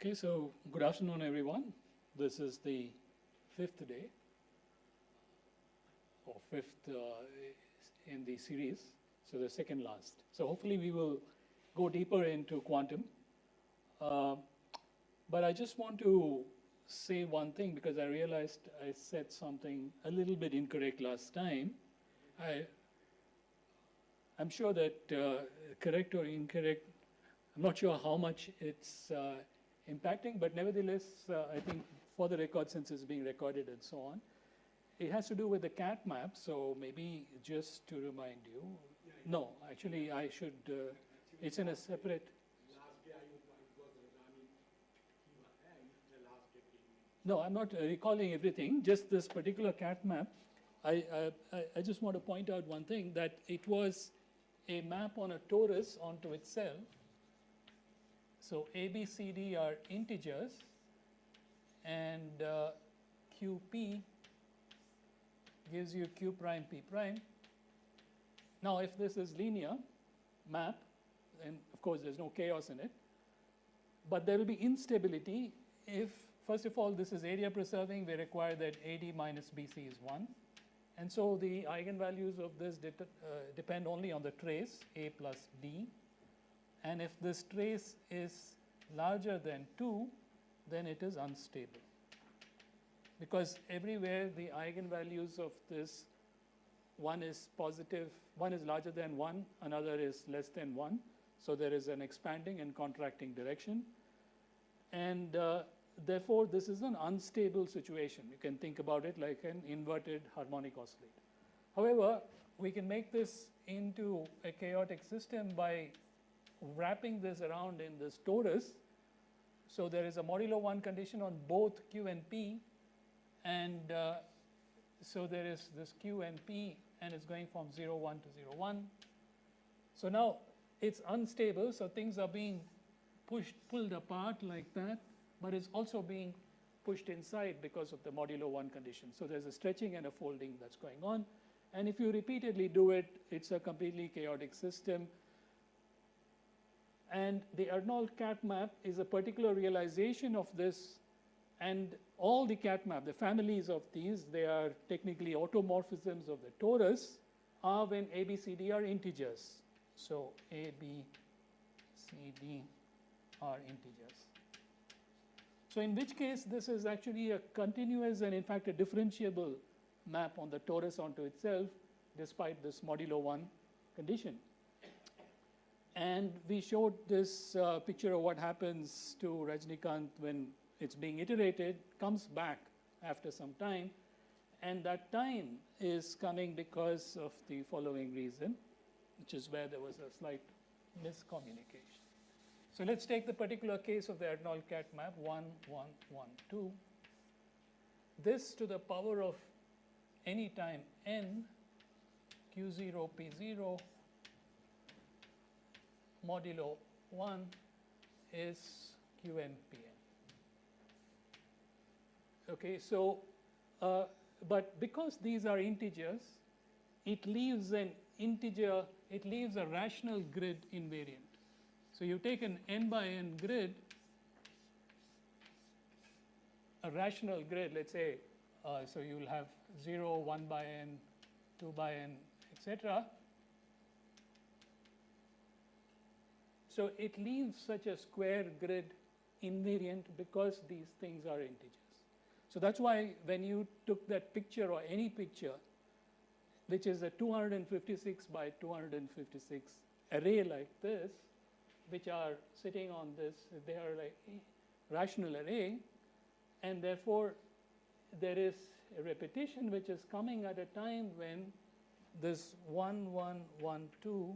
Okay, so good afternoon, everyone. This is the fifth day, or fifth in the series, so the second last. So hopefully we will go deeper into quantum. But I just want to say one thing, because I realized I said something a little bit incorrect last time. I'm sure that correct or incorrect, I'm not sure how much it's impacting, but nevertheless, I think for the record, since it's being recorded and so on, it has to do with the cat map. So maybe just to remind you, no, actually I should, it's in a separate. No, I'm not recalling everything, just this particular cat map. I just want to point out one thing, that it was a map on a torus onto itself. So A, B, C, D are integers, and QP gives you Q prime P prime. Now, if this is linear map, then of course there's no chaos in it, but there will be instability if, first of all, this is area preserving. We require that AD minus BC is 1. And so the eigenvalues of this depend only on the trace, A plus D. And if this trace is larger than 2, then it is unstable. Because everywhere the eigenvalues of this, one is positive, one is larger than 1, another is less than 1. So there is an expanding and contracting direction. And therefore, this is an unstable situation. You can think about it like an inverted harmonic oscillator. However, we can make this into a chaotic system by wrapping this around in this torus. So there is a modulo 1 condition on both Q and P, and so there is this Q and P, and it's going from 0, 1 to 0, 1. So now it's unstable, so things are being pulled apart like that, but it's also being pushed inside because of the modulo 1 condition. So there's a stretching and a folding that's going on. And if you repeatedly do it, it's a completely chaotic system. And the Arnold cat map is a particular realization of this. And all the cat map, the families of these, they are technically automorphisms of the torus, are when A, B, C, D are integers. So A, B, C, D are integers. So in which case, this is actually a continuous and in fact a differentiable map on the torus onto itself, despite this modulo 1 condition. And we showed this picture of what happens to Rajnikant when it's being iterated, comes back after some time, and that time is coming because of the following reason, which is where there was a slight miscommunication. So let's take the particular case of the Arnold cat map, 1, 1, 1, 2. This to the power of any time n, Q0, P0, modulo 1 is Qn Pn. Okay, so, but because these are integers, it leaves an integer, it leaves a rational grid invariant. So you take an n by n grid, a rational grid, let's say, so you'll have 0, 1 by n, 2 by n, etc. So it leaves such a square grid invariant because these things are integers. So that's why when you took that picture or any picture, which is a 256 by 256 array like this, which are sitting on this, they are like a rational array, and therefore there is a repetition which is coming at a time when this 1, 1, 1, 2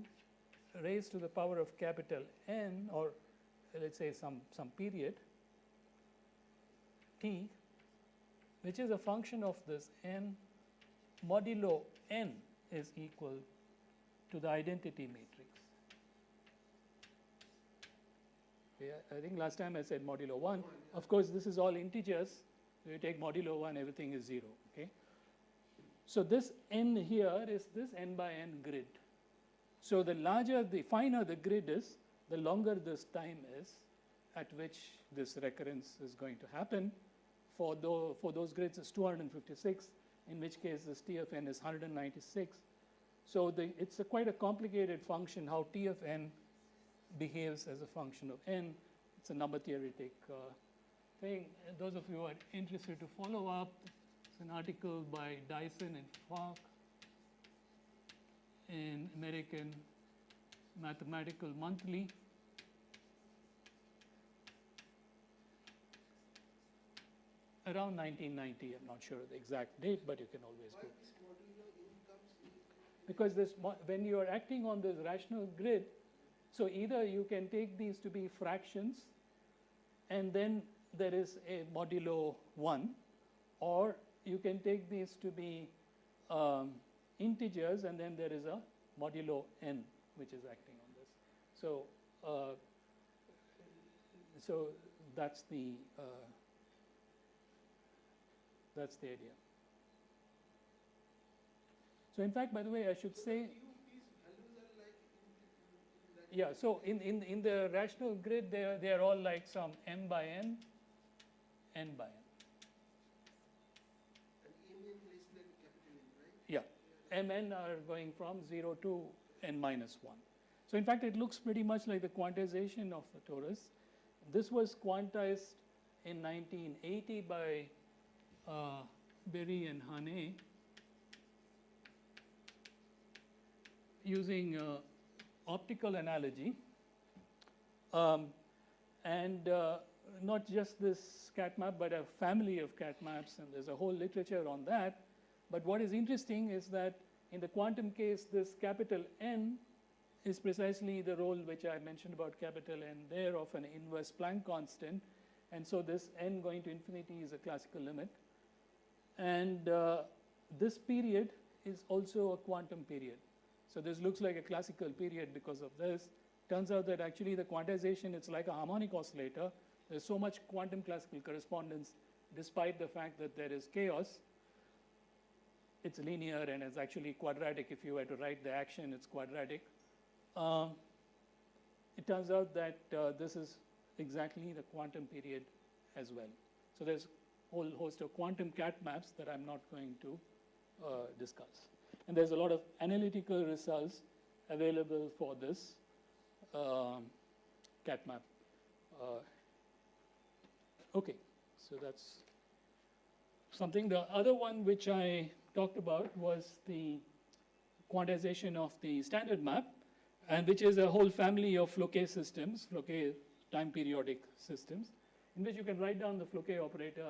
raised to the power of capital N, or let's say some period t, which is a function of this n modulo n is equal to the identity matrix. Okay, I think last time I said modulo 1. Of course, this is all integers. So you take modulo 1, everything is 0. Okay. So this n here is this n by n grid. So the finer the grid is, the longer this time is at which this recurrence is going to happen. For those grids it's 256, in which case this T of n is 196. So it's quite a complicated function how T of n behaves as a function of n. It's a number theoretic thing. And those of you who are interested to follow up, it's an article by Dyson and Falk in American Mathematical Monthly. Around 1990, I'm not sure the exact date, but you can always go. Because when you are acting on this rational grid, so either you can take these to be fractions, and then there is a modulo 1, or you can take these to be integers, and then there is a modulo n, which is acting on this. So that's the idea. So in fact, by the way, I should say, yeah, so in the rational grid, they are all like some m by n, n by n. Yeah, mn are going from 0 to n minus 1. So in fact, it looks pretty much like the quantization of the torus. This was quantized in 1980 by Berry and Hane using optical analogy, and not just this cat map, but a family of cat maps, and there's a whole literature on that. But what is interesting is that in the quantum case, this capital N is precisely the role which I mentioned about capital N there of an inverse Planck constant, and so this n going to infinity is a classical limit. And this period is also a quantum period. So this looks like a classical period because of this. Turns out that actually the quantization, it's like a harmonic oscillator. There's so much quantum classical correspondence despite the fact that there is chaos. It's linear and it's actually quadratic. If you were to write the action, it's quadratic. It turns out that this is exactly the quantum period as well. So there's a whole host of quantum cat maps that I'm not going to discuss. And there's a lot of analytical results available for this cat map. Okay, so that's something. The other one which I talked about was the quantization of the standard map, and which is a whole family of Floquet systems, Floquet time periodic systems, in which you can write down the Floquet operator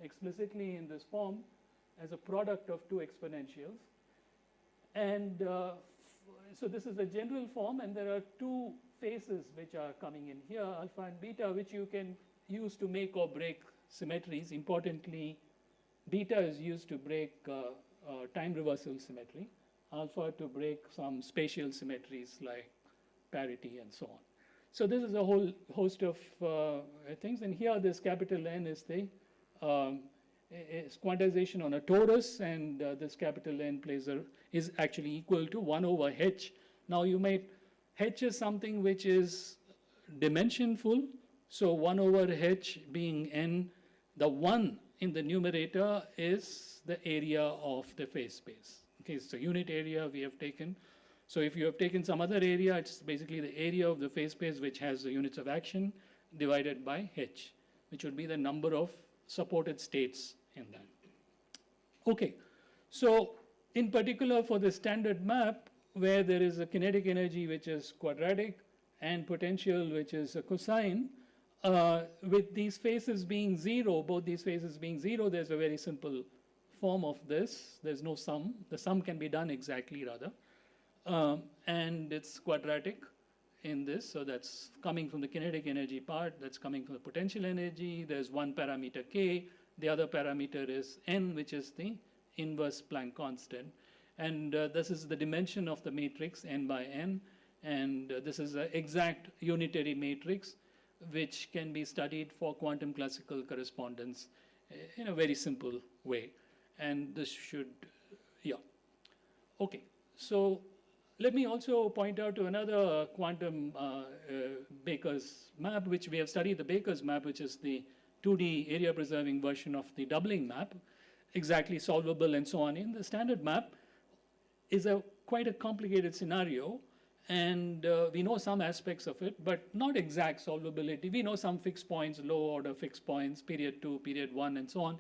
explicitly in this form as a product of two exponentials. And so this is a general form, and there are two phases which are coming in here, alpha and beta, which you can use to make or break symmetries. Importantly, beta is used to break time reversal symmetry, alpha to break some spatial symmetries like parity and so on. So this is a whole host of things, and here this capital N is the is quantization on a torus, and this capital N is actually equal to 1 over h. Now you might, h is something which is dimensionful, so 1 over h being n, the 1 in the numerator is the area of the phase space. Okay, so unit area we have taken. So if you have taken some other area, it's basically the area of the phase space which has the units of action divided by h, which would be the number of supported states in that. Okay, so in particular for the standard map, where there is a kinetic energy which is quadratic and potential which is a cosine, with these phases being zero, both these phases being zero, there's a very simple form of this. There's no sum. The sum can be done exactly rather. And it's quadratic in this, so that's coming from the kinetic energy part, that's coming from the potential energy. There's one parameter k, the other parameter is n, which is the inverse Planck constant. And this is the dimension of the matrix n by n, and this is an exact unitary matrix which can be studied for quantum classical correspondence in a very simple way. And this should, Yeah. Okay. So let me also point out to another quantum Baker's map, which we have studied, the Baker's map, which is the 2D area preserving version of the doubling map, exactly solvable and so on. In the standard map is quite a complicated scenario, and we know some aspects of it, but not exact solvability. We know some fixed points, low order fixed points, period 2, period 1, and so on.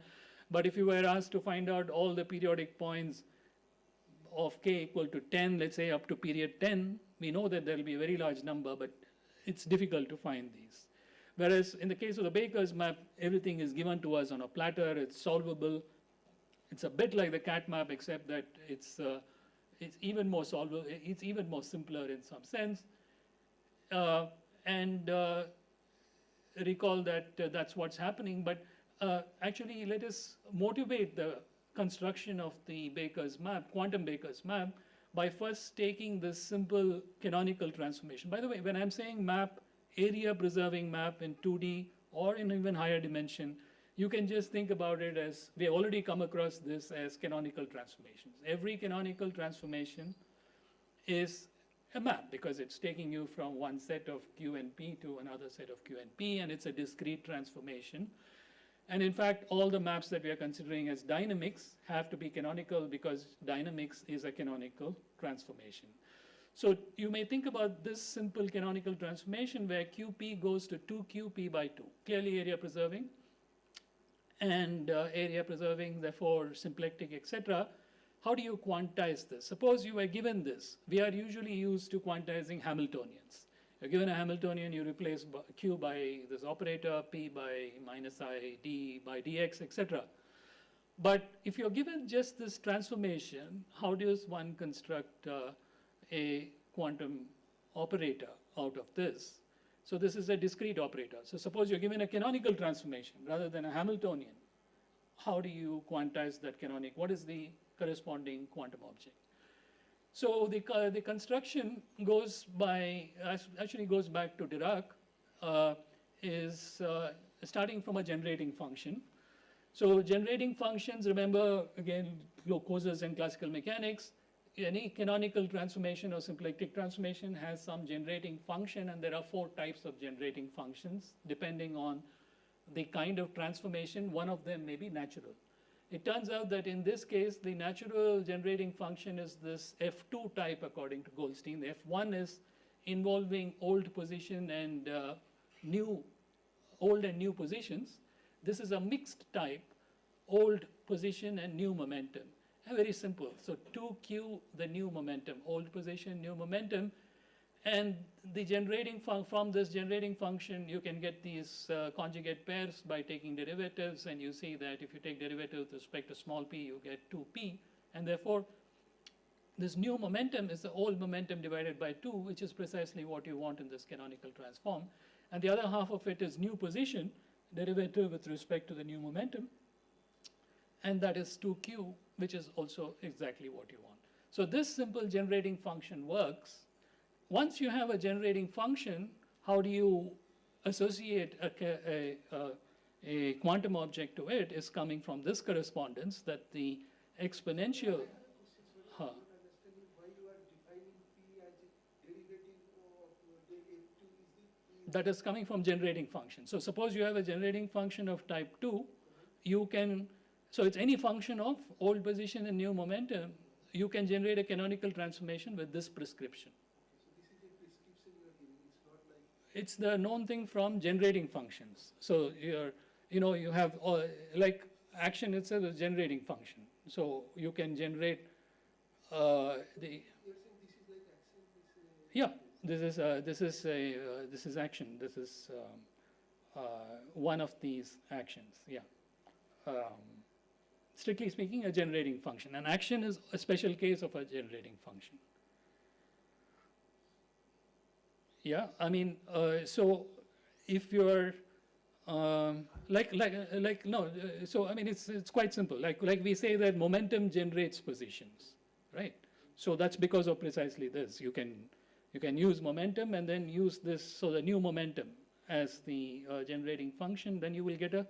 But if you were asked to find out all the periodic points of k equal to 10, let's say up to period 10, we know that there will be a very large number, but it's difficult to find these. Whereas in the case of the Baker's map, everything is given to us on a platter, it's solvable. It's a bit like the cat map, except that it's even more solvable, it's even more simpler in some sense. And recall that that's what's happening, but actually let us motivate the construction of the Baker's map, quantum Baker's map, by first taking this simple canonical transformation. By the way, when I'm saying map, area preserving map in 2D or in even higher dimension, you can just think about it as, we have already come across this as canonical transformations. Every canonical transformation is a map because it's taking you from one set of Q and P to another set of Q and P, and it's a discrete transformation. And in fact, all the maps that we are considering as dynamics have to be canonical because dynamics is a canonical transformation. So you may think about this simple canonical transformation where QP goes to 2QP by 2, clearly area preserving, and area preserving, therefore symplectic, etc. How do you quantize this? Suppose you were given this. We are usually used to quantizing Hamiltonians. You're given a Hamiltonian, you replace Q by this operator, P by minus I, D by dx, etc. But if you're given just this transformation, how does one construct a quantum operator out of this? So this is a discrete operator. So suppose you're given a canonical transformation rather than a Hamiltonian. How do you quantize that canonic? What is the corresponding quantum object? So the construction goes by, actually goes back to Dirac, is starting from a generating function. So generating functions, remember again, causes in classical mechanics, any canonical transformation or symplectic transformation has some generating function, and there are 4 types of generating functions depending on the kind of transformation. One of them may be natural. It turns out that in this case, the natural generating function is this F2 type according to Goldstein. The F1 is involving old position and old and new positions. This is a mixed type, old position and new momentum. Very simple. So 2Q, the new momentum, old position, new momentum. And the generating from this generating function, you can get these conjugate pairs by taking derivatives. And you see that if you take derivative with respect to small p, you get 2p. And therefore, this new momentum is the old momentum divided by 2, which is precisely what you want in this canonical transform. And the other half of it is new position, derivative with respect to the new momentum. And that is 2q, which is also exactly what you want. So this simple generating function works. Once you have a generating function, how do you associate a quantum object to it is coming from this correspondence that the exponential. That is coming from generating function. So suppose you have a generating function of type 2, you can, so it's any function of old position and new momentum, you can generate a canonical transformation with this prescription. It's the known thing from generating functions. So you have, like action itself is generating function. So you can generate yeah, this is action. This is one of these actions, yeah. Strictly speaking, a generating function. An action is a special case of a generating function. Yeah, I mean, so if you're so I mean, it's quite simple. Like we say that momentum generates positions, right? So that's because of precisely this. You can use momentum and then use this, so the new momentum as the generating function, then you will get a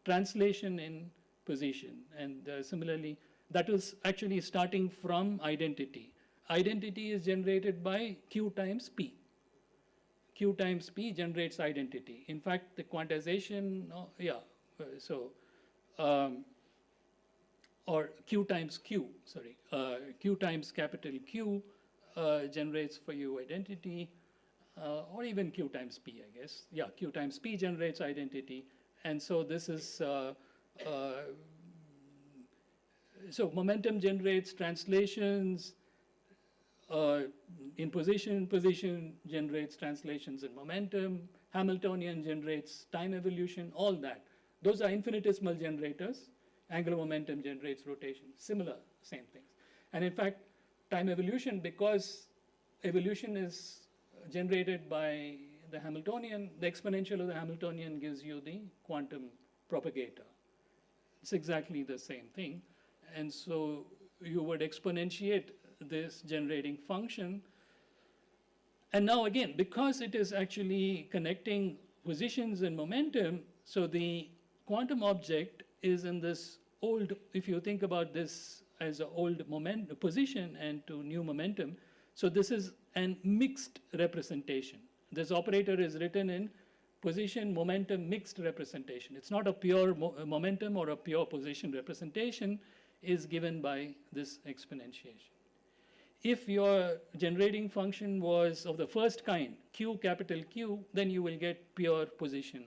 translation in position. And similarly, That is actually starting from identity. Identity is generated by Q times P. Q times P generates identity. In fact, the quantization, or Q times Q, sorry, Q times capital Q generates for you identity, or even Q times P, I guess. Yeah, Q times P generates identity. And so this is, so momentum generates translations in position, position generates translations in momentum, Hamiltonian generates time evolution, all that. Those are infinitesimal generators. Angular momentum generates rotation, similar, same things. And in fact, time evolution, because evolution is generated by the Hamiltonian, the exponential of the Hamiltonian gives you the quantum propagator. It's exactly the same thing. And so you would exponentiate this generating function. And now again, because it is actually connecting positions and momentum, so the quantum object is in this old, if you think about this as an old position and to new momentum, so this is an mixed representation. This operator is written in position, momentum, mixed representation. It's not a pure momentum or a pure position representation, is given by this exponentiation. If your generating function was of the first kind, Q capital Q, then you will get pure position.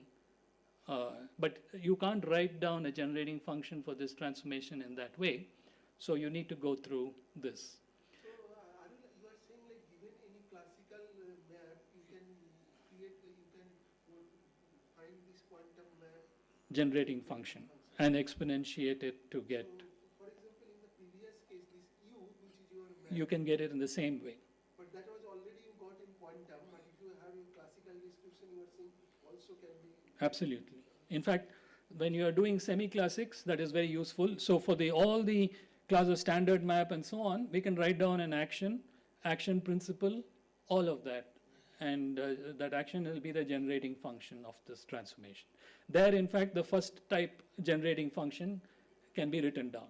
But you can't write down a generating function for this transformation in that way. So you need to go through this. So, Arul, you are saying like given any classical map, you can create, you can find this quantum map. Generating function and exponentiate it to get. So, for example, in the previous case, this U, which is your map. You can get it in the same way. But that was already you got in quantum, but if you have a classical description, you are saying also can be. Absolutely. In fact, when you are doing semi-classics, that is very useful. So for all the class of standard map and so on, we can write down an action principle, all of that. And that action will be the generating function of this transformation. There, in fact, the first type generating function can be written down,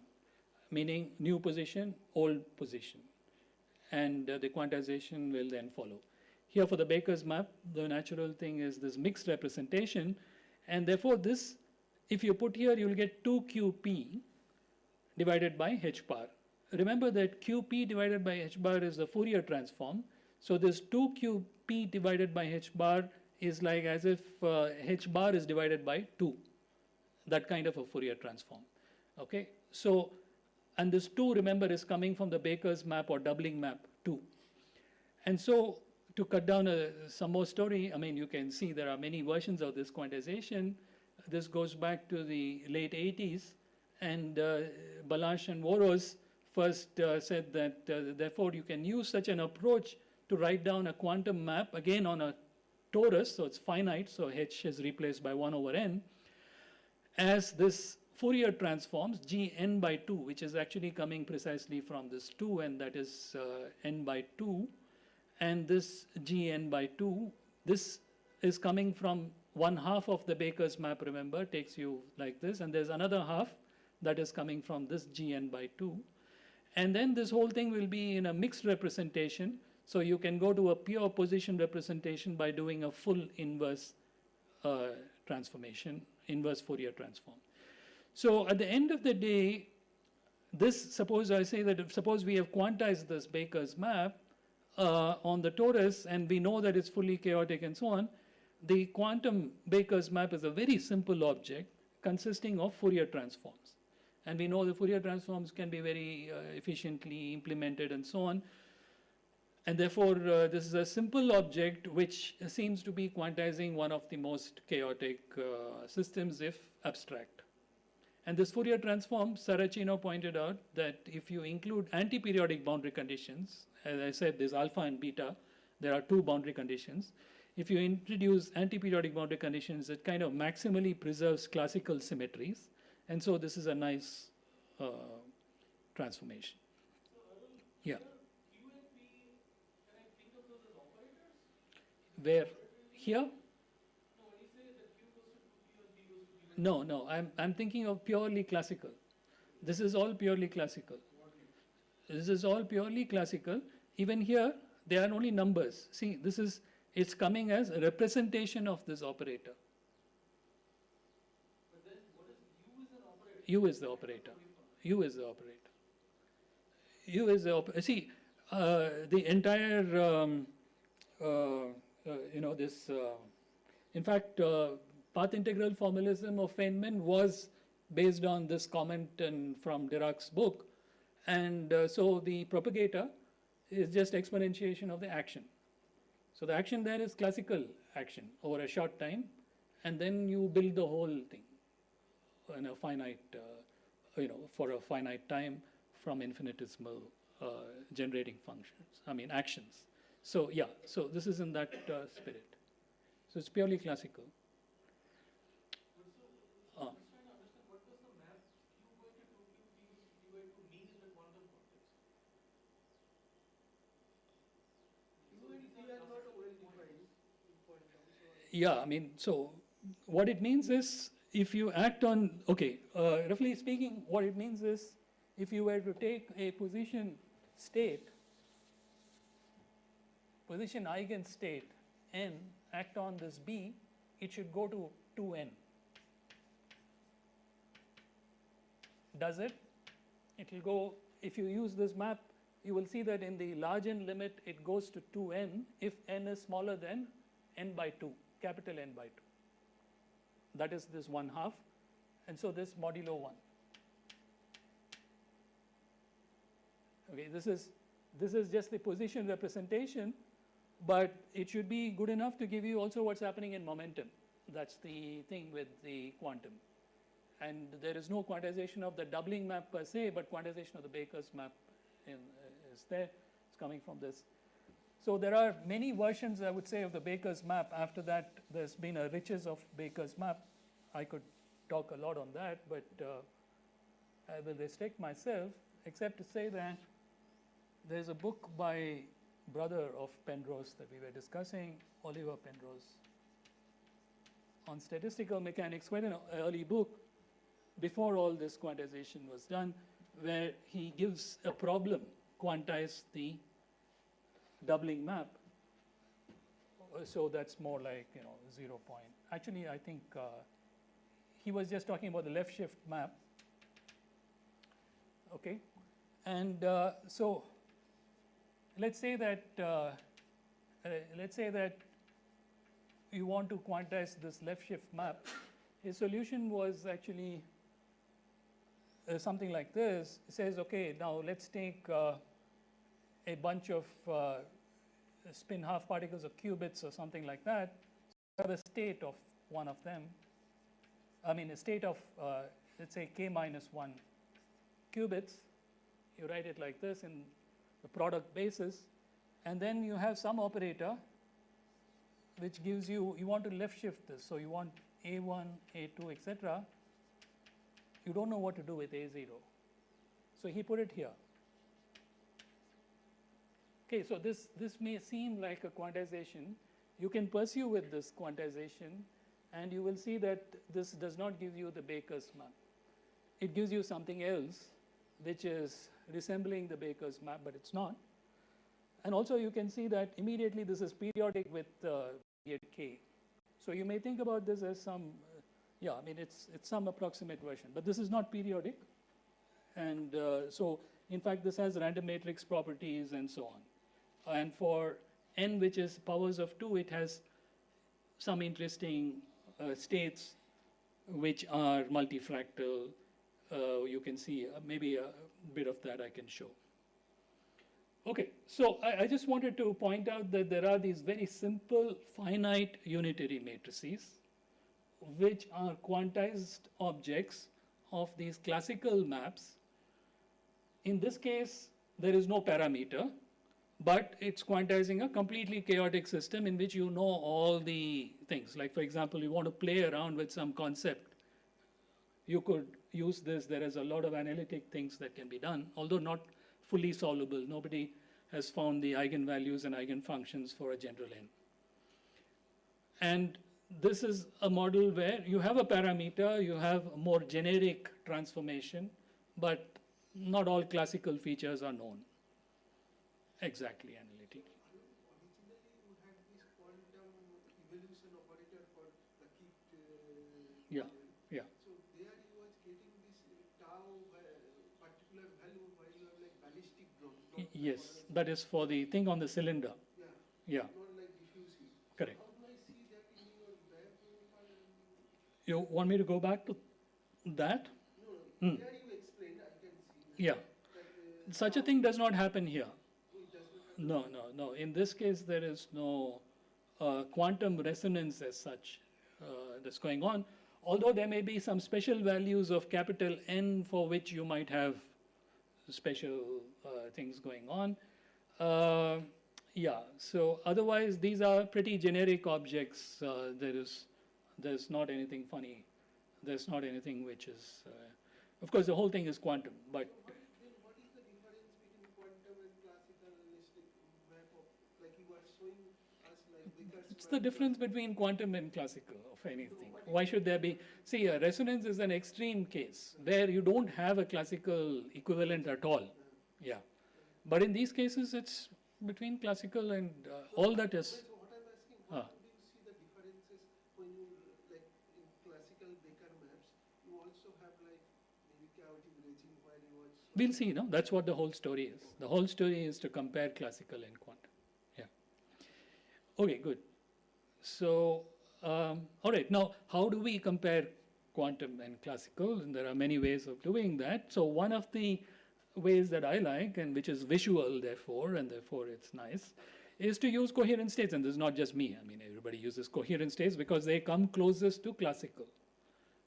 meaning new position, old position. And the quantization will then follow. Here for the Baker's map, the natural thing is this mixed representation. And therefore this, if you put here, you'll get 2QP divided by H bar. Remember that QP divided by H bar is the Fourier transform. So this 2QP divided by H bar is like as if H bar is divided by 2. That kind of a Fourier transform. Okay, so, and this 2, remember, is coming from the Baker's map or doubling map 2. And so, to cut down some more story, I mean, you can see there are many versions of this quantization. This goes back to the late 80s, and Balazs and Voros first said that therefore you can use such an approach to write down a quantum map, again on a torus, so it's finite, so H is replaced by 1 over n, as this Fourier transforms Gn by 2, which is actually coming precisely from this 2, and that is n by 2. And this Gn by 2, this is coming from 1/2 of the Baker's map, remember, takes you like this. And there's another half that is coming from this Gn by 2. And then this whole thing will be in a mixed representation. So you can go to a pure position representation by doing a full inverse transformation, inverse Fourier transform. So at the end of the day, this, suppose I say that, suppose we have quantized this Baker's map, on the torus, and we know that it's fully chaotic and so on, the quantum Baker's map is a very simple object consisting of Fourier transforms. And we know the Fourier transforms can be very efficiently implemented and so on. And therefore, this is a simple object which seems to be quantizing one of the most chaotic systems if abstract. And this Fourier transform, Saracino pointed out that if you include anti-periodic boundary conditions, as I said, there's alpha and beta, there are 2 boundary conditions. If you introduce anti-periodic boundary conditions, it kind of maximally preserves classical symmetries. And so this is a nice transformation. So, Arul, Yeah. Q and P, can I think of those as operators? Where? Here? No, when you say that Q goes to P and P goes to P. No, I'm thinking of purely classical. This is all purely classical. This is all purely classical. Even here, they are only numbers. See, it's coming as a representation of this operator. But then what is U is an operator? U is the operator. U is the operator. U is the operator. See, the entire, in fact, path integral formalism of Feynman was based on this comment from Dirac's book. And so the propagator is just exponentiation of the action. So the action there is classical action over a short time, and then you build the whole thing in a finite, for a finite time from infinitesimal generating functions, actions. So yeah, so this is in that spirit. So it's purely classical. I'm just trying to understand what was the map Q by to 2Q, Q by to mean in the quantum context. You and P are not well defined in quantum. Yeah, so what it means is if you act on, roughly speaking, what it means is if you were to take a position eigenstate n, act on this B, it should go to 2n. Does it? It will go, if you use this map, you will see that in the large n limit, it goes to 2n if n is smaller than n by 2, capital N by 2. That is this 1/2, and so this modulo 1. Okay, this is just the position representation, but it should be good enough to give you also what's happening in momentum. That's the thing with the quantum. And there is no quantization of the doubling map per se, but quantization of the Baker's map is there. It's coming from this. So there are many versions, I would say, of the Baker's map. After that, there's been a riches of Baker's map. I could talk a lot on that, but I will restrict myself, except to say that there's a book by brother of Penrose that we were discussing, Oliver Penrose, on statistical mechanics, quite an early book, before all this quantization was done, where he gives a problem, quantize the doubling map. So that's more like 0 point. Actually, I think he was just talking about the left shift map. Okay, and so let's say that you want to quantize this left shift map. His solution was actually something like this. It says, okay, now let's take a bunch of spin half particles of qubits or something like that. So have a state of one of them. A state of, let's say, k minus 1 qubits. You write it like this in the product basis. And then you have some operator which gives you want to left shift this. So you want A1, A2, etc. You don't know what to do with A0. So he put it here. Okay, so this may seem like a quantization. You can pursue with this quantization, and you will see that this does not give you the Baker's map. It gives you something else, which is resembling the Baker's map, but it's not. And also you can see that immediately this is periodic with period k. So you may think about this as some, it's some approximate version, but this is not periodic. And so in fact, this has random matrix properties and so on. And for n, which is powers of 2, it has some interesting states which are multifractal. You can see maybe a bit of that I can show. Okay, so I just wanted to point out that there are these very simple finite unitary matrices which are quantized objects of these classical maps. In this case, there is no parameter, but it's quantizing a completely chaotic system in which you know all the things. Like, for example, you want to play around with some concept. You could use this. There is a lot of analytic things that can be done, although not fully solvable. Nobody has found the eigenvalues and eigenfunctions for a general n. And this is a model where you have a parameter, you have a more generic transformation, but not all classical features are known exactly analytically. Originally, you had this quantum evolution operator called the kit. Yeah, yeah. So there you was getting this tau particular value while you have like ballistic drop. Yes, that is for the thing on the cylinder. Yeah. Yeah, Not like diffuse heat. correct. How do I see that in your diagram? You want me to go back to that? No, Hmm. there you explained, I can see. Yeah. That, Such a thing does not happen here. it does not happen. No. In this case, there is no quantum resonance as such that's going on. Although there may be some special values of capital N for which you might have special things going on. Yeah, so otherwise these are pretty generic objects. There's not anything funny. There's not anything which is, of course the whole thing is quantum, but Then what is the difference between quantum and classicalistic map of, like you were showing us like Vickers it's the map, difference between quantum and classical of anything. Why should there be? See, a resonance is an extreme case where you don't have a classical equivalent at all. Yeah. But in these cases, it's between classical and all that is. So what I'm asking, Ah. how do you see the differences when you, like in classical Baker maps, you also have like maybe chaotic regime where you was. We'll see, no? That's what the whole story is. The whole story is to compare classical and quantum. Yeah. Okay, good. So, all right, now how do we compare quantum and classical? And there are many ways of doing that. So one of the ways that I like, and which is visual therefore, and therefore it's nice, is to use coherent states. And this is not just me. I mean, everybody uses coherent states because they come closest to classical.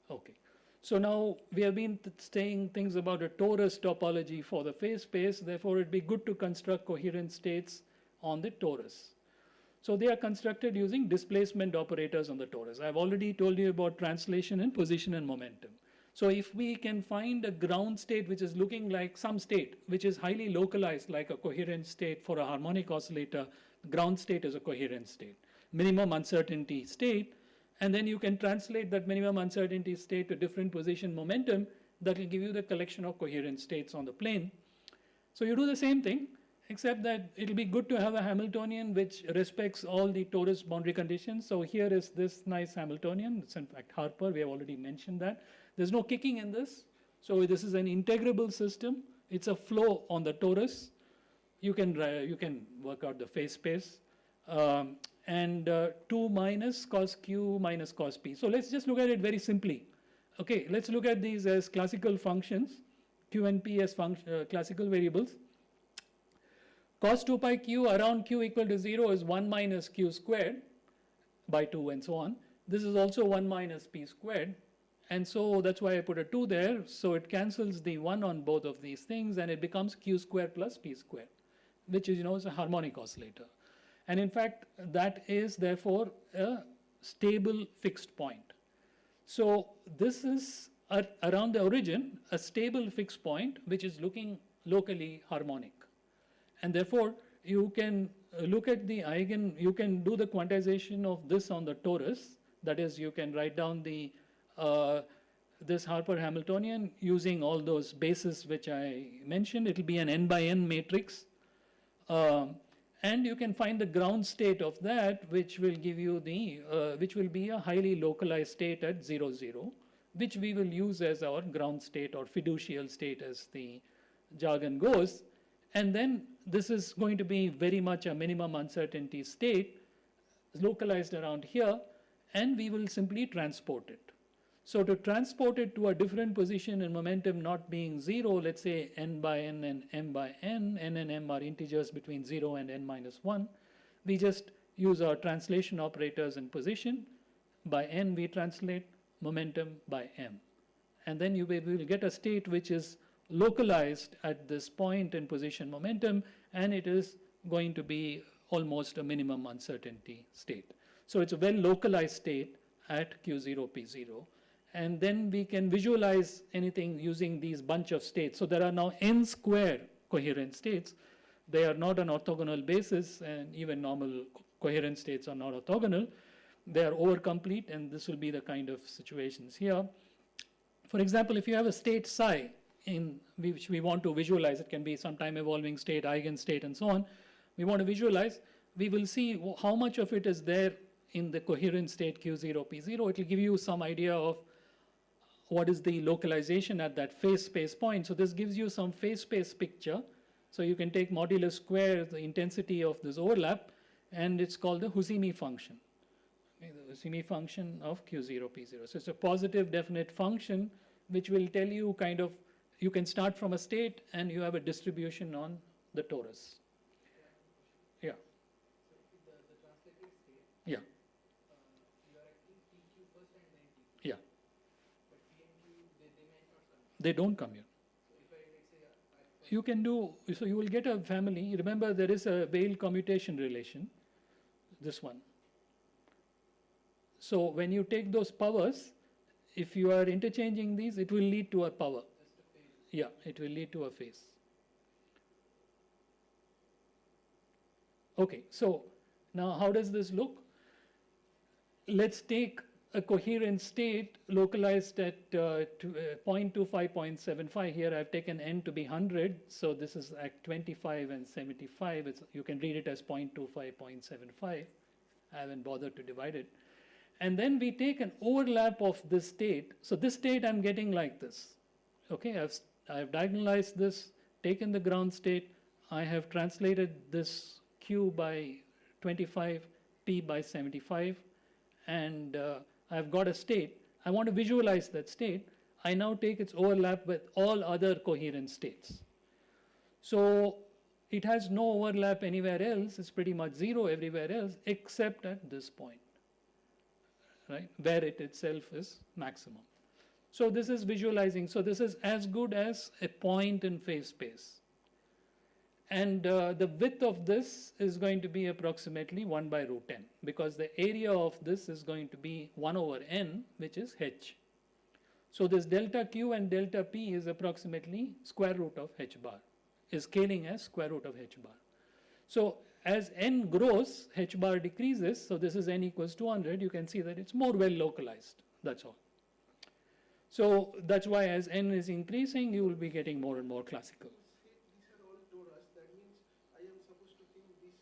Okay. So now we have been saying things about a torus topology for the phase space. Therefore, it'd be good to construct coherent states on the torus. So they are constructed using displacement operators on the torus. I've already told you about translation and position and momentum. So if we can find a ground state which is looking like some state which is highly localized, like a coherent state for a harmonic oscillator, ground state is a coherent state, minimum uncertainty state, and then you can translate that minimum uncertainty state to different position momentum, that will give you the collection of coherent states on the plane. So you do the same thing, except that it'll be good to have a Hamiltonian which respects all the torus boundary conditions. So here is this nice Hamiltonian. It's in fact Harper. We have already mentioned that. There's no kicking in this. So this is an integrable system. It's a flow on the torus. You can work out the phase space. And 2 minus cos q minus cos p. So let's just look at it very simply. Okay, let's look at these as classical functions, q and p as classical variables. Cos 2 pi q around q equal to 0 is 1 minus q squared by 2 and so on. This is also 1 minus p squared. And so that's why I put a 2 there. So it cancels the 1 on both of these things and it becomes q squared plus p squared, which is, is a harmonic oscillator. And in fact, that is therefore a stable fixed point. So this is around the origin, a stable fixed point, which is looking locally harmonic. And therefore, you can look at the you can do the quantization of this on the torus. That is, you can write down the this Harper Hamiltonian using all those bases which I mentioned. It will be an n by n matrix. And you can find the ground state of that, which will give you which will be a highly localized state at 0, 0, which we will use as our ground state or fiducial state as the jargon goes. And then this is going to be very much a minimum uncertainty state localized around here, and we will simply transport it. So to transport it to a different position in momentum not being 0, let's say n by n and m by n and m are integers between 0 and n minus 1, we just use our translation operators in position. By n we translate momentum by m. And then we will get a state which is localized at this point in position momentum, and it is going to be almost a minimum uncertainty state. So it's a well localized state at q0, p0. And then we can visualize anything using these bunch of states. So there are now n square coherent states. They are not on orthogonal basis, and even normal coherent states are not orthogonal. They are overcomplete, and this will be the kind of situations here. For example, if you have a state psi which we want to visualize, it can be some time evolving state, eigenstate, and so on, we want to visualize, we will see how much of it is there in the coherent state Q0, P0. It will give you some idea of what is the localization at that phase space point. So this gives you some phase space picture. So you can take modulus square, the intensity of this overlap, and it's called the Husimi function. Okay, the Husimi function of Q0, P0. So it's a positive definite function which will tell you kind of, you can start from a state and you have a distribution on the torus. Yeah. So the translated state, Yeah. you are acting PQ first and then PQ. Yeah. But PNQ, they might not come. They don't come here. So if I, let's say, I You can do, so you will get a family. Remember, there is a Weyl commutation relation, this one. So when you take those powers, if you are interchanging these, it will lead to a power. just a phase. Yeah, it will lead to a phase. Okay, so now how does this look? Let's take a coherent state localized at 0.25, 0.75. Here I've taken n to be 100, so this is at 25 and 75. You can read it as 0.25, 0.75. I haven't bothered to divide it. And then we take an overlap of this state. So this state I'm getting like this. Okay, I've diagonalized this, taken the ground state, I have translated this Q by 25, P by 75, and I've got a state. I want to visualize that state. I now take its overlap with all other coherent states. So it has no overlap anywhere else. It's pretty much zero everywhere else except at this point, right, where it itself is maximum. So this is visualizing. So this is as good as a point in phase space. And the width of this is going to be approximately 1 by root n, because the area of this is going to be 1 over n, which is h. So this delta q and delta p is approximately square root of h bar, is scaling as square root of h bar. So as n grows, h bar decreases. So this is n equals 200. You can see that it's more well localized. That's all. So that's why as n is increasing, you will be getting more and more classical. These are all torus. That means I am supposed to think this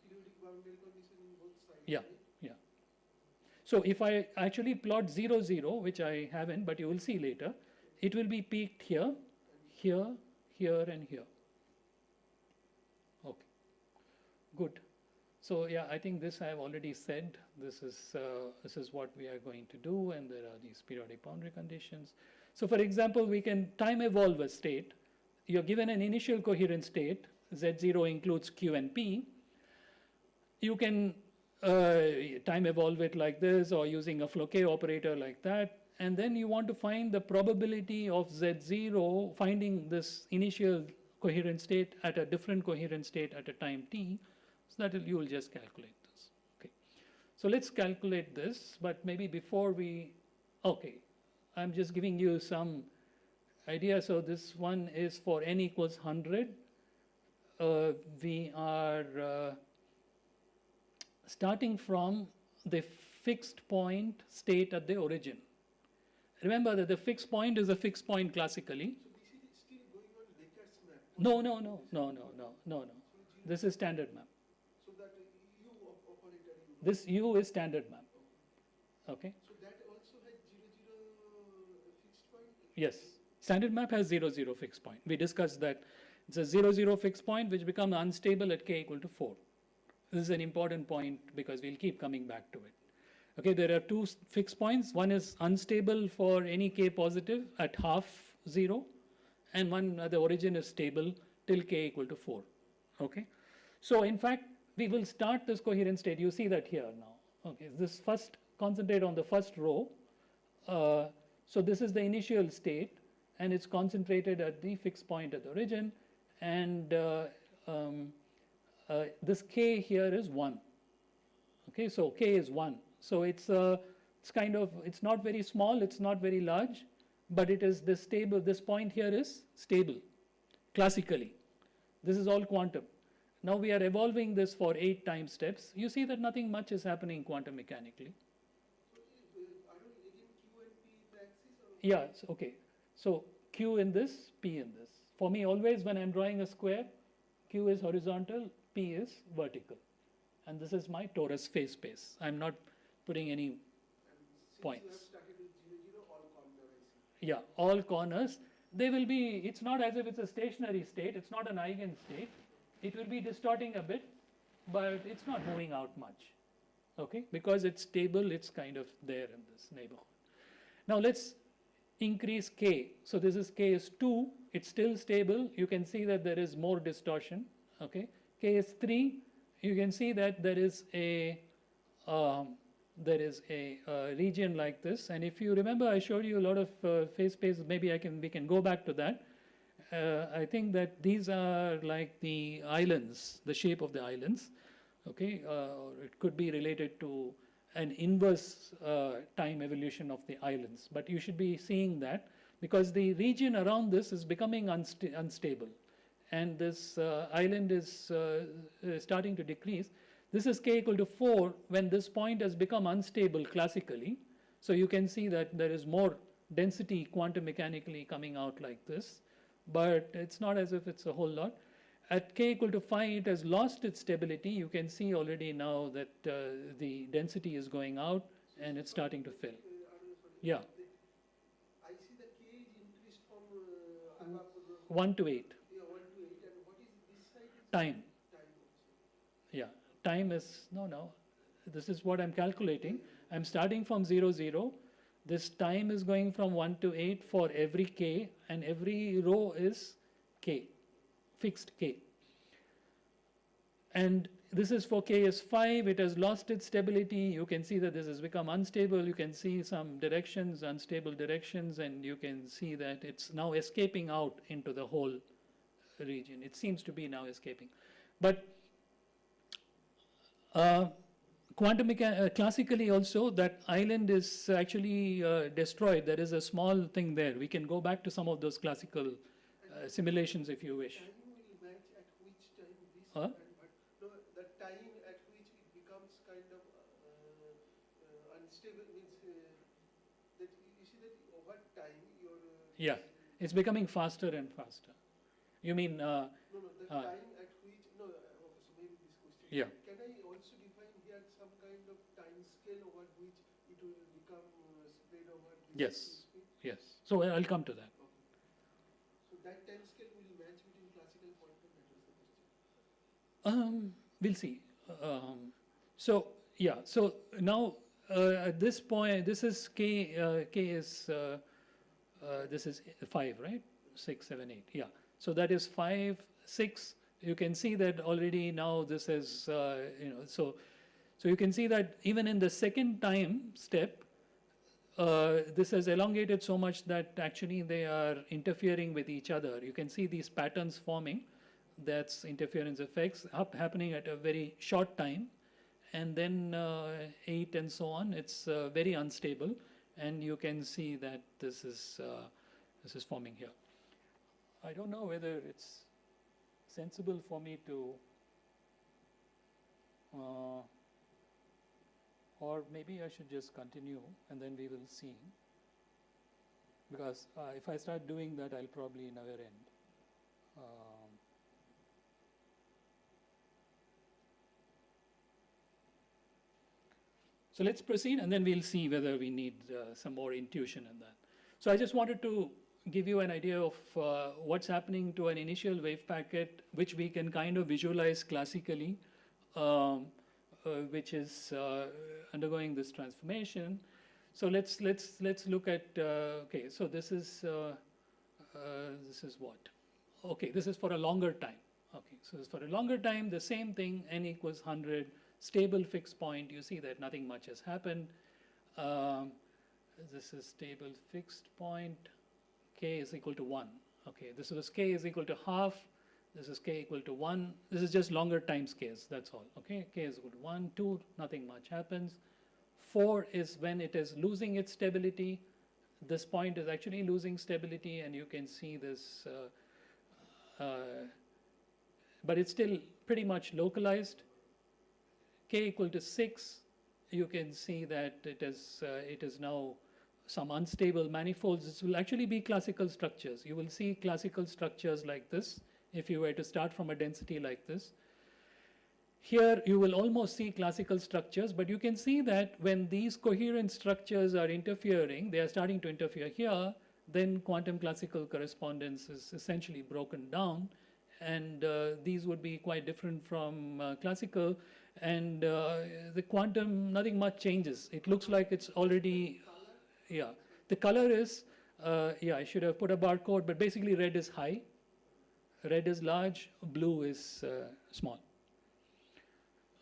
periodic boundary condition in both sides. Yeah, right? yeah. So if I actually plot 0, 0, which I haven't, but you will see later, it will be peaked here, here, here, and here. Okay, good. So yeah, I think this I have already said. This is what we are going to do, and there are these periodic boundary conditions. So for example, we can time evolve a state. You're given an initial coherent state. Z0 includes Q and P. You can time evolve it like this, or using a Floquet operator like that. And then you want to find the probability of Z0 finding this initial coherent state at a different coherent state at a time t. So that you will just calculate this. Okay. So let's calculate this, but maybe before we, okay, I'm just giving you some idea. So this one is for n equals 100. We are starting from the fixed point state at the origin. Remember that the fixed point is a fixed point classically. So this is still going on Descartes' map. No, no, no, no, no, no, no, no. This is standard map. So that U operator U. This U is standard map. Okay. So that also has 0, 0 fixed point. Yes. Standard map has 0, 0 fixed point. We discussed that it's a 0, 0 fixed point which becomes unstable at k equal to 4. This is an important point because we'll keep coming back to it. Okay, there are two fixed points. One is unstable for any k positive at half 0, and one at the origin is stable till k equal to 4. Okay, so in fact, we will start this coherent state. You see that here now. Okay, this first, concentrate on the first row. So this is the initial state, and it's concentrated at the fixed point at the origin, and this k here is 1. Okay, so k is 1. So it's kind of, it's not very small, it's not very large, but it is this stable, this point here is stable, classically. This is all quantum. Now we are evolving this for 8 time steps. You see that nothing much is happening quantum mechanically. So are you again Q and P the axis or? Yeah, okay. So Q in this, P in this. For me, always when I'm drawing a square, Q is horizontal, P is vertical. And this is my torus face space. I'm not putting any And since points. you have started with 0, 0, all corner I see. Yeah, all corners. They will be, it's not as if it's a stationary state, it's not an eigenstate. It will be distorting a bit, but it's not moving out much. Okay, because it's stable, it's kind of there in this neighborhood. Now let's increase K. So this is K is 2, it's still stable. You can see that there is more distortion. Okay, K is 3, you can see that there is a region like this. And if you remember, I showed you a lot of phase space. Maybe we can go back to that. I think that these are like the islands, the shape of the islands. Okay, or it could be related to an inverse time evolution of the islands. But you should be seeing that because the region around this is becoming unstable. And this island is starting to decrease. This is K equal to 4 when this point has become unstable classically. So you can see that there is more density quantum mechanically coming out like this. But it's not as if it's a whole lot. At K equal to 5, it has lost its stability. You can see already now that the density is going out and it's starting to fill. Yeah. I see the K is increased from 1 to 8. Yeah, 1 to 8. And what is this side? Time. Time also. Yeah. Time is, no. This is what I'm calculating. I'm starting from 0, 0. This time is going from 1 to 8 for every K, and every row is K, fixed K. And this is for K is 5, it has lost its stability. You can see that this has become unstable. You can see some directions, unstable directions, and you can see that it's now escaping out into the whole region. It seems to be now escaping. But classically also, that island is actually destroyed. There is a small thing there. We can go back to some of those classical simulations if you wish. Time will match at which time this Huh? no, the time at which it becomes kind of unstable means that you see that over time your Yeah, it's becoming faster and faster. You mean, no, the time at which okay, so maybe this question. Yeah. Can I also define here some kind of time scale over which it will become spread over this Yes. space? yes. So I'll come to that. Okay. So that time scale will match between classical quantum. That was the question. We'll see. So yeah, so now at this point, this is K. K is this is 5, right? 6, 7, 8. Yeah. So that is 5, 6. You can see that already now this is so you can see that even in the second time step, this has elongated so much that actually they are interfering with each other. You can see these patterns forming. That's interference effects happening at a very short time, and then 8 and so on. It's very unstable, and you can see that this is forming here. I don't know whether it's sensible for me to, or maybe I should just continue and then we will see. Because if I start doing that, I'll probably never end. So let's proceed and then we'll see whether we need some more intuition in that. So I just wanted to give you an idea of what's happening to an initial wave packet, which we can kind of visualize classically, which is undergoing this transformation. So let's look at okay. So this is what? Okay, this is for a longer time. Okay, so for a longer time, the same thing. N equals 100, stable fixed point. You see that nothing much has happened. This is stable fixed point. K is equal to 1. Okay, this was K is equal to half. This is K equal to 1. This is just longer time scales, that's all. Okay, K is equal to 1, 2, nothing much happens. 4 is when it is losing its stability. This point is actually losing stability, and you can see this, but it's still pretty much localized. K equal to 6, you can see that it is now some unstable manifolds. This will actually be classical structures. You will see classical structures like this if you were to start from a density like this. Here you will almost see classical structures, but you can see that when these coherent structures are interfering, they are starting to interfere here, then quantum classical correspondence is essentially broken down, and these would be quite different from classical, and the quantum, nothing much changes. It looks like it's already, yeah. The color is, yeah, I should have put a barcode, but basically red is high, red is large, blue is small.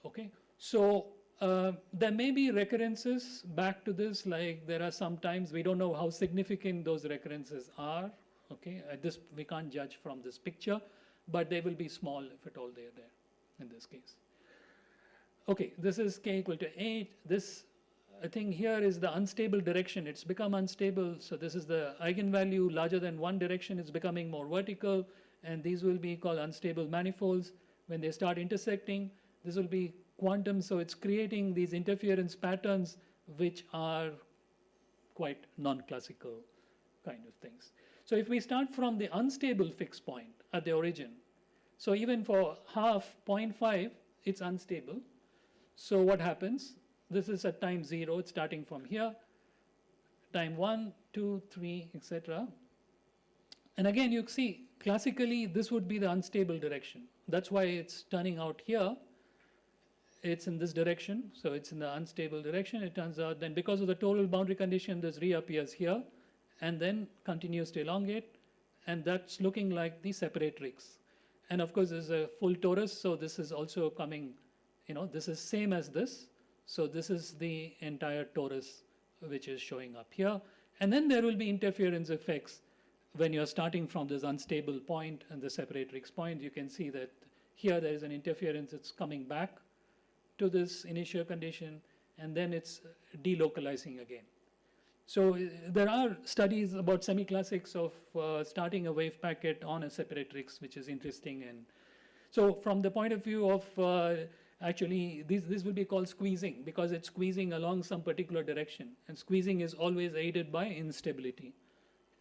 Okay, so there may be recurrences back to this, like there are some times we don't know how significant those recurrences are. Okay, this we can't judge from this picture, but they will be small if at all they are there in this case. Okay, this is k equal to 8. This thing here is the unstable direction. It's become unstable, so this is the eigenvalue larger than one direction. It's becoming more vertical, and these will be called unstable manifolds. When they start intersecting, this will be quantum, so it's creating these interference patterns which are quite non-classical kind of things. So if we start from the unstable fixed point at the origin, so even for half 0.5, it's unstable. So what happens? This is at time 0, it's starting from here, time 1, 2, 3, etc. And again, you see, classically, this would be the unstable direction. That's why it's turning out here. It's in this direction, so it's in the unstable direction. It turns out then because of the total boundary condition, this reappears here and then continues to elongate, and that's looking like the separatrix. And of course, there's a full torus, so this is also coming, this is same as this. So this is the entire torus which is showing up here. And then there will be interference effects when you're starting from this unstable point and the separatrix point. You can see that here there is an interference, it's coming back to this initial condition, and then it's delocalizing again. So there are studies about semi-classics of starting a wave packet on a separatrix, which is interesting. And so from the point of view of actually, this will be called squeezing, because it's squeezing along some particular direction. And squeezing is always aided by instability.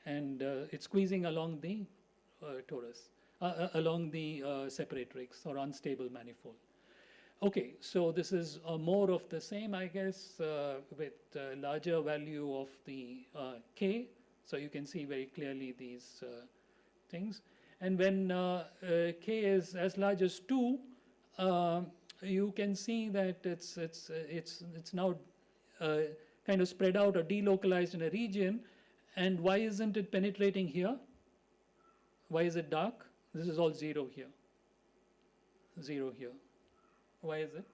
And it's squeezing along the torus, along the separatrix or unstable manifold. Okay, so this is more of the same, I guess, with larger value of the k. So you can see very clearly these things. And when k is as large as 2, you can see that it's now kind of spread out or delocalized in a region. And why isn't it penetrating here? Why is it dark? This is all 0 here. 0 here. Why is it?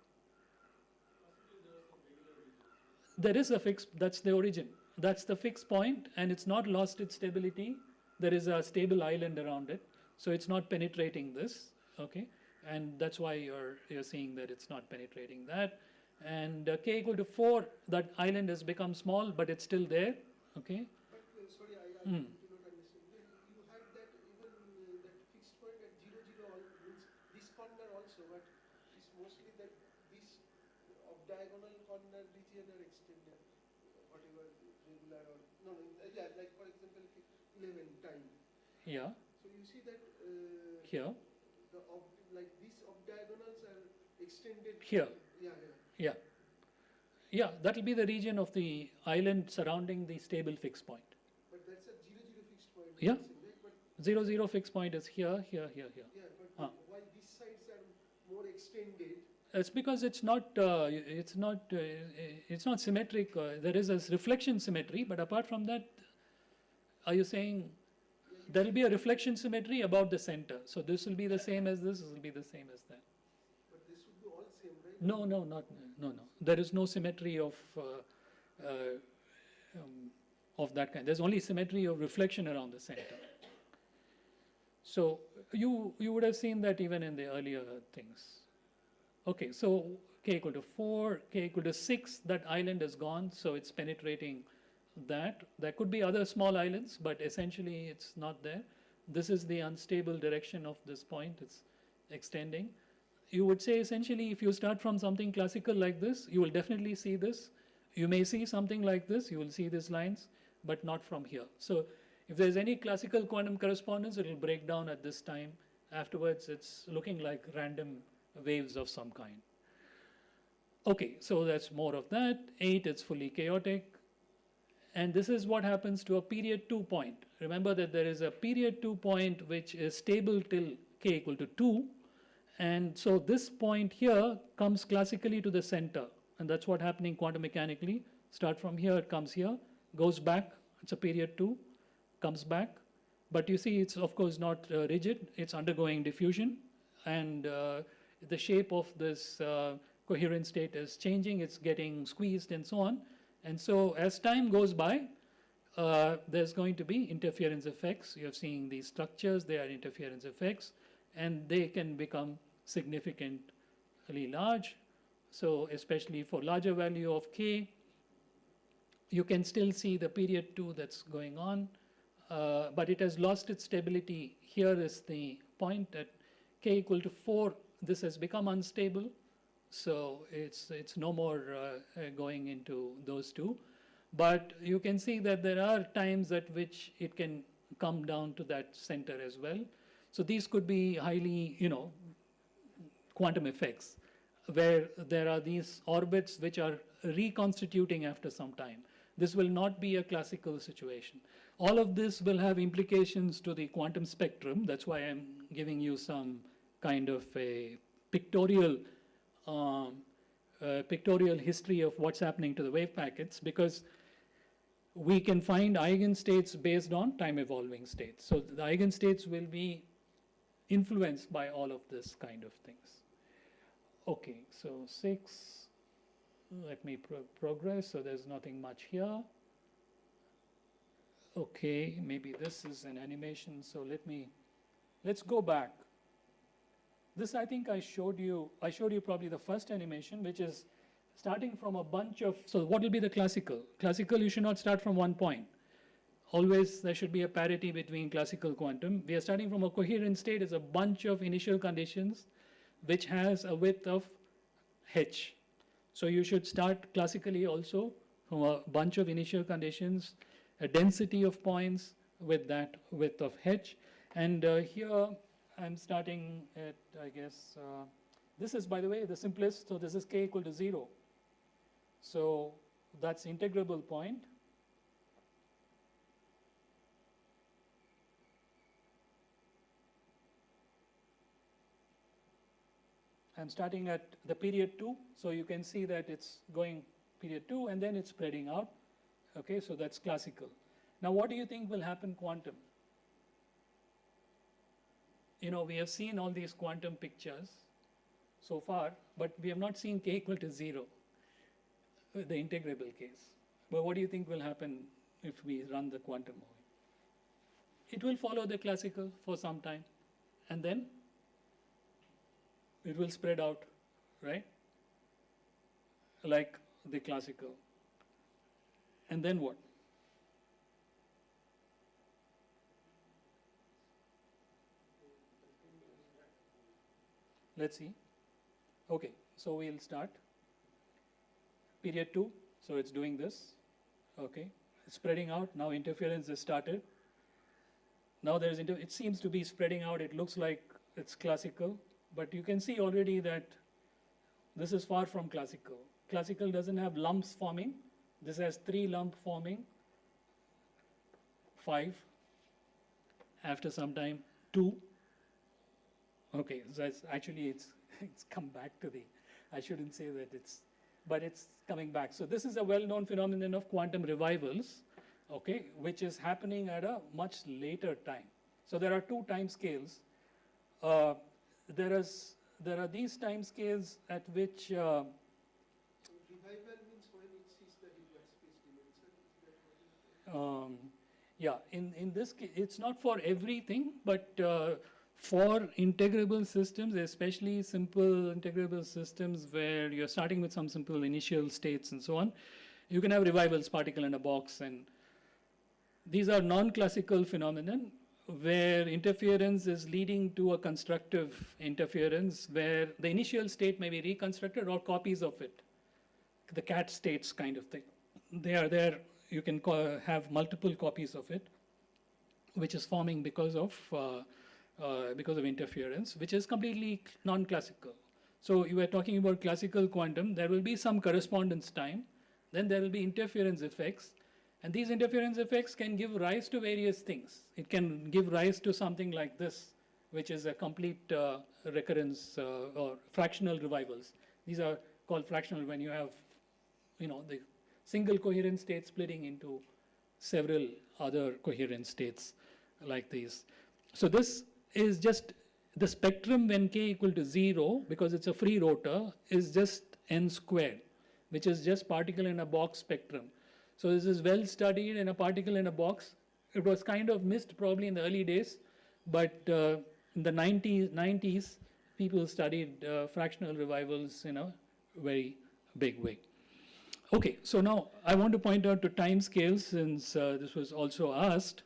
There is a fixed, that's the origin. That's the fixed point, and it's not lost its stability. There is a stable island around it, so it's not penetrating this, okay? And that's why you're seeing that it's not penetrating that. And k equal to 4, that island has become small, but it's still there, okay? But sorry, I do not understand. You had that even that fixed point at 0, 0 means this corner also, but it's mostly that this diagonal corner region are extended, whatever regular or yeah, like for example 11 time. Yeah. So you see that Here. the like these diagonals are extended. Here. Yeah. Yeah. Yeah, that will be the region of the island surrounding the stable fixed point. But that's a 0, 0 fixed point. Yeah. But 0, 0 fixed point is here, here, here, here. yeah, but why these sides are more extended? It's because it's not symmetric. There is a reflection symmetry, but apart from that, are you saying there will be a reflection symmetry about the center? So this will be the same as this. This will be the same as that. But this would be all same, right? No. There is no symmetry of that kind. There's only symmetry of reflection around the center. So you would have seen that even in the earlier things. Okay, so k equal to 4, k equal to 6, that island is gone, so it's penetrating that. There could be other small islands, but essentially it's not there. This is the unstable direction of this point, it's extending. You would say essentially if you start from something classical like this, you will definitely see this. You may see something like this, you will see these lines, but not from here. So if there's any classical quantum correspondence, it will break down at this time. Afterwards, it's looking like random waves of some kind. Okay, so that's more of that. 8, it's fully chaotic. And this is what happens to a period 2 point. Remember that there is a period 2 point which is stable till k equal to 2. And so this point here comes classically to the center. And that's what happening quantum mechanically. Start from here, it comes here, goes back, it's a period 2, comes back. But you see, it's of course not rigid, it's undergoing diffusion. And the shape of this coherent state is changing, it's getting squeezed and so on. And so as time goes by, there's going to be interference effects. You're seeing these structures, they are interference effects, and they can become significantly large. So especially for larger value of k, you can still see the period 2 that's going on, but it has lost its stability. Here is the point at k equal to 4, this has become unstable. So it's no more going into those two. But you can see that there are times at which it can come down to that center as well. So these could be highly, quantum effects, where there are these orbits which are reconstituting after some time. This will not be a classical situation. All of this will have implications to the quantum spectrum. That's why I'm giving you some kind of a pictorial history of what's happening to the wave packets, because we can find eigenstates based on time evolving states. So the eigenstates will be influenced by all of this kind of things. Okay, so 6, let me progress. So there's nothing much here. Okay, maybe this is an animation. So let's go back. This I think I showed you probably the first animation, which is starting from a bunch of, so what will be the classical? Classical, you should not start from one point. Always there should be a parity between classical quantum. We are starting from a coherent state as a bunch of initial conditions which has a width of h. So you should start classically also from a bunch of initial conditions, a density of points with that width of h. And here I'm starting at, I guess, this is, by the way, the simplest. So this is k equal to 0. So that's integrable point. I'm starting at the period 2. So you can see that it's going period 2 and then it's spreading out. Okay, so that's classical. Now what do you think will happen quantum? We have seen all these quantum pictures so far, but we have not seen k equal to 0, the integrable case. But what do you think will happen if we run the quantum movie? It will follow the classical for some time, and then it will spread out, right? Like the classical. And then what? Let's see. Okay, so we'll start. Period 2, so it's doing this. Okay, it's spreading out. Now interference has started. Now it seems to be spreading out. It looks like it's classical, but you can see already that this is far from classical. Classical doesn't have lumps forming. This has 3 lump forming, 5, after some time, 2. Okay, so it's come back to I shouldn't say that but it's coming back. So this is a well-known phenomenon of quantum revivals, okay, which is happening at a much later time. So there are 2 time scales. There are these time scales at which Revival means when it sees the Hilbert space dimension. Is that what yeah, in this case, it's not for everything, but for integrable systems, especially simple integrable systems where you're starting with some simple initial states and so on, you can have revivals, particle in a box, and these are non-classical phenomenon where interference is leading to a constructive interference where the initial state may be reconstructed or copies of it the cat states kind of thing. They are there, you can have multiple copies of it, which is forming because of interference, which is completely non-classical. So you were talking about classical quantum, there will be some correspondence time, then there will be interference effects, and these interference effects can give rise to various things. It can give rise to something like this, which is a complete recurrence or fractional revivals. These are called fractional when you have, the single coherent state splitting into several other coherent states like these. So this is just the spectrum when k equal to 0, because it's a free rotor, is just n squared, which is just particle in a box spectrum. So this is well studied in a particle in a box. It was kind of missed probably in the early days, but in the 90s, people studied fractional revivals in a very big way. Okay, so now I want to point out to time scales, since this was also asked,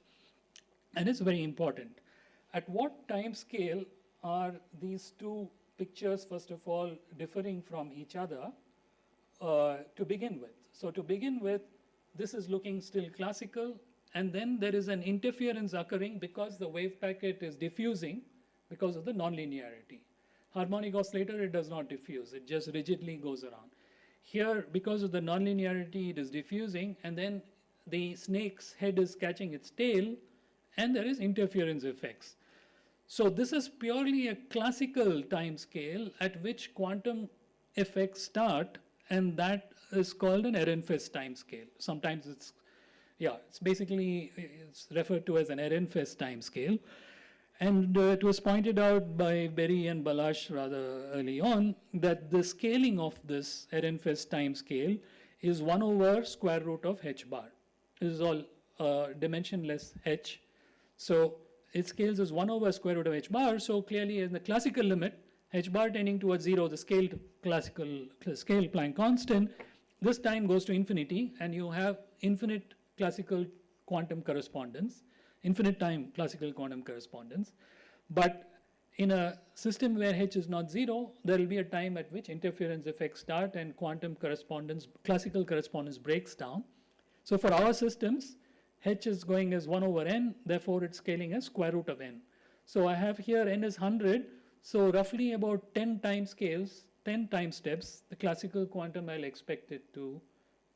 and it's very important. At what time scale are these two pictures, first of all, differing from each other to begin with? So to begin with, this is looking still classical, and then there is an interference occurring because the wave packet is diffusing because of the nonlinearity. Harmonic oscillator, it does not diffuse, it just rigidly goes around. Here, because of the nonlinearity, it is diffusing, and then the snake's head is catching its tail, and there is interference effects. So this is purely a classical time scale at which quantum effects start, and that is called an Ehrenfest time scale. Sometimes it's basically referred to as an Ehrenfest time scale. And it was pointed out by Berry and Balash rather early on that the scaling of this Ehrenfest time scale is 1 over square root of h bar. This is all dimensionless h. So it scales as 1 over square root of h bar. So clearly in the classical limit, h bar tending towards 0, the scale Planck constant, this time goes to infinity, and you have infinite classical quantum correspondence, infinite time classical quantum correspondence. But in a system where h is not 0, there will be a time at which interference effects start and quantum correspondence, classical correspondence breaks down. So for our systems, h is going as 1 over n, therefore it's scaling as square root of n. So I have here n is 100, so roughly about 10 time scales, 10 time steps, the classical quantum, I'll expect it to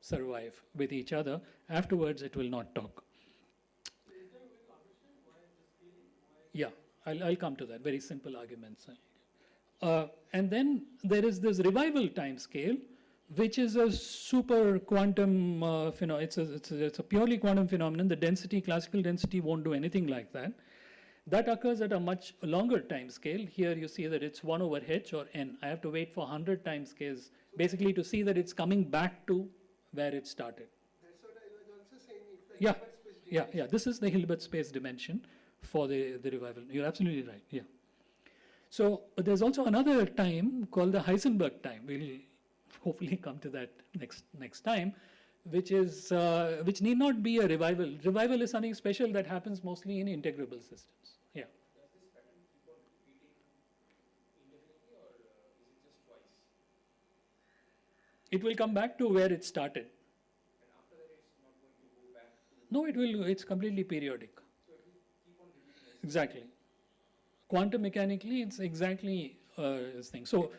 survive with each other. Afterwards, it will not talk. Is there a way to understand why the scaling? Yeah, I'll come to that. Very simple arguments. And then there is this revival time scale, which is a super quantum phenomenon. It's a purely quantum phenomenon. The density, classical density, won't do anything like that. That occurs at a much longer time scale. Here you see that it's 1 over h or n. I have to wait for 100 time scales, basically to see that it's coming back to where it started. That's what I was also saying. If the Hilbert space Yeah. This is the Hilbert space dimension for the revival. You're absolutely right. Yeah. So there's also another time called the Heisenberg time. We'll hopefully come to that next time, which need not be a revival. Revival is something special that happens mostly in integrable systems. Yeah. Does this pattern keep on repeating indefinitely, or is it just twice? It will come back to where it started. And after that, it's not going to go back to. No, it will. It's completely periodic. So it will keep on repeating. Exactly. Quantum mechanically, it's exactly this thing. So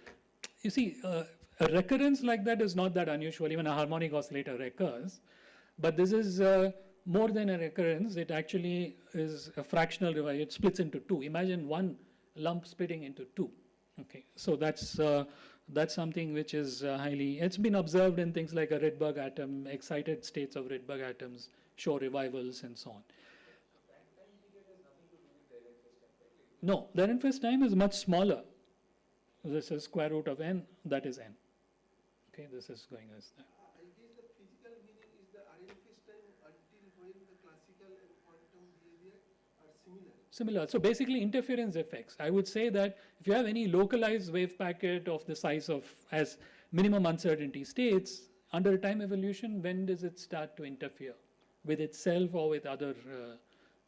you see, a recurrence like that is not that unusual. Even a harmonic oscillator recurs, but this is more than a recurrence. It actually is a fractional revival. It splits into two. Imagine one lump splitting into two. Okay, so that's something which is it's been observed in things like a Rydberg atom. Excited states of Rydberg atoms show revivals and so on. That time period has nothing to do with the Ehrenfest time, right? No, the Ehrenfest time is much smaller. This is square root of n, that is n. Okay, this is going as that. I guess the physical meaning is the Ehrenfest time until when the classical and quantum behavior are similar. Similar. So basically interference effects. I would say that if you have any localized wave packet of the size of as minimum uncertainty states, under time evolution, when does it start to interfere? With itself or with other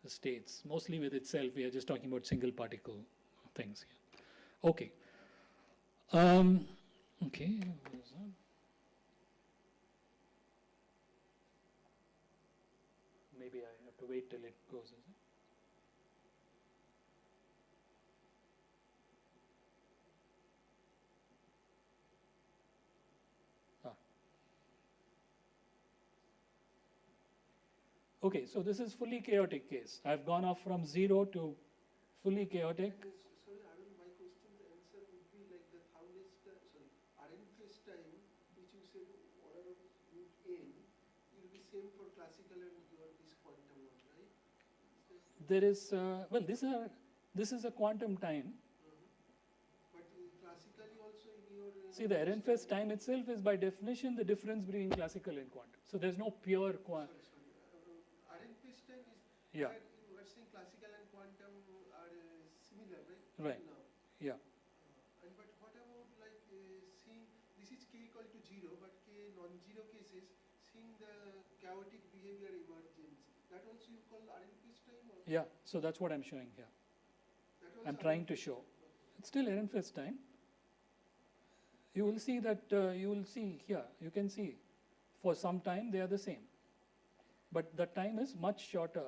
states? Mostly with itself. We are just talking about single particle things here. Okay. Okay. What was that? to wait till it goes, is it? Ah. Okay, so this is fully chaotic case. I've gone off from 0 to fully chaotic. Sorry, Arul, my question, the answer would be like the Thouless time, sorry, RNPS time, which you said order of root n, will be same for classical and your this quantum one, right? There is, well, this is a quantum time. But classically also in your... See, the RNFS time itself is by definition the difference between classical and quantum. So there's no pure quantum. Sorry. RNPS time is... Yeah. where you were saying classical and quantum are similar, right? Right. Now. Yeah. And but what about like seeing, this is k equal to 0, but k non-zero cases, seeing the chaotic behavior emergence, that also you call RNPS time? Or Yeah, so that's what I'm showing here. that also I'm trying to RNPS show. time? It's still RNFS time. You will see that, you will see here, you can see for some time they are the same. But the time is much shorter.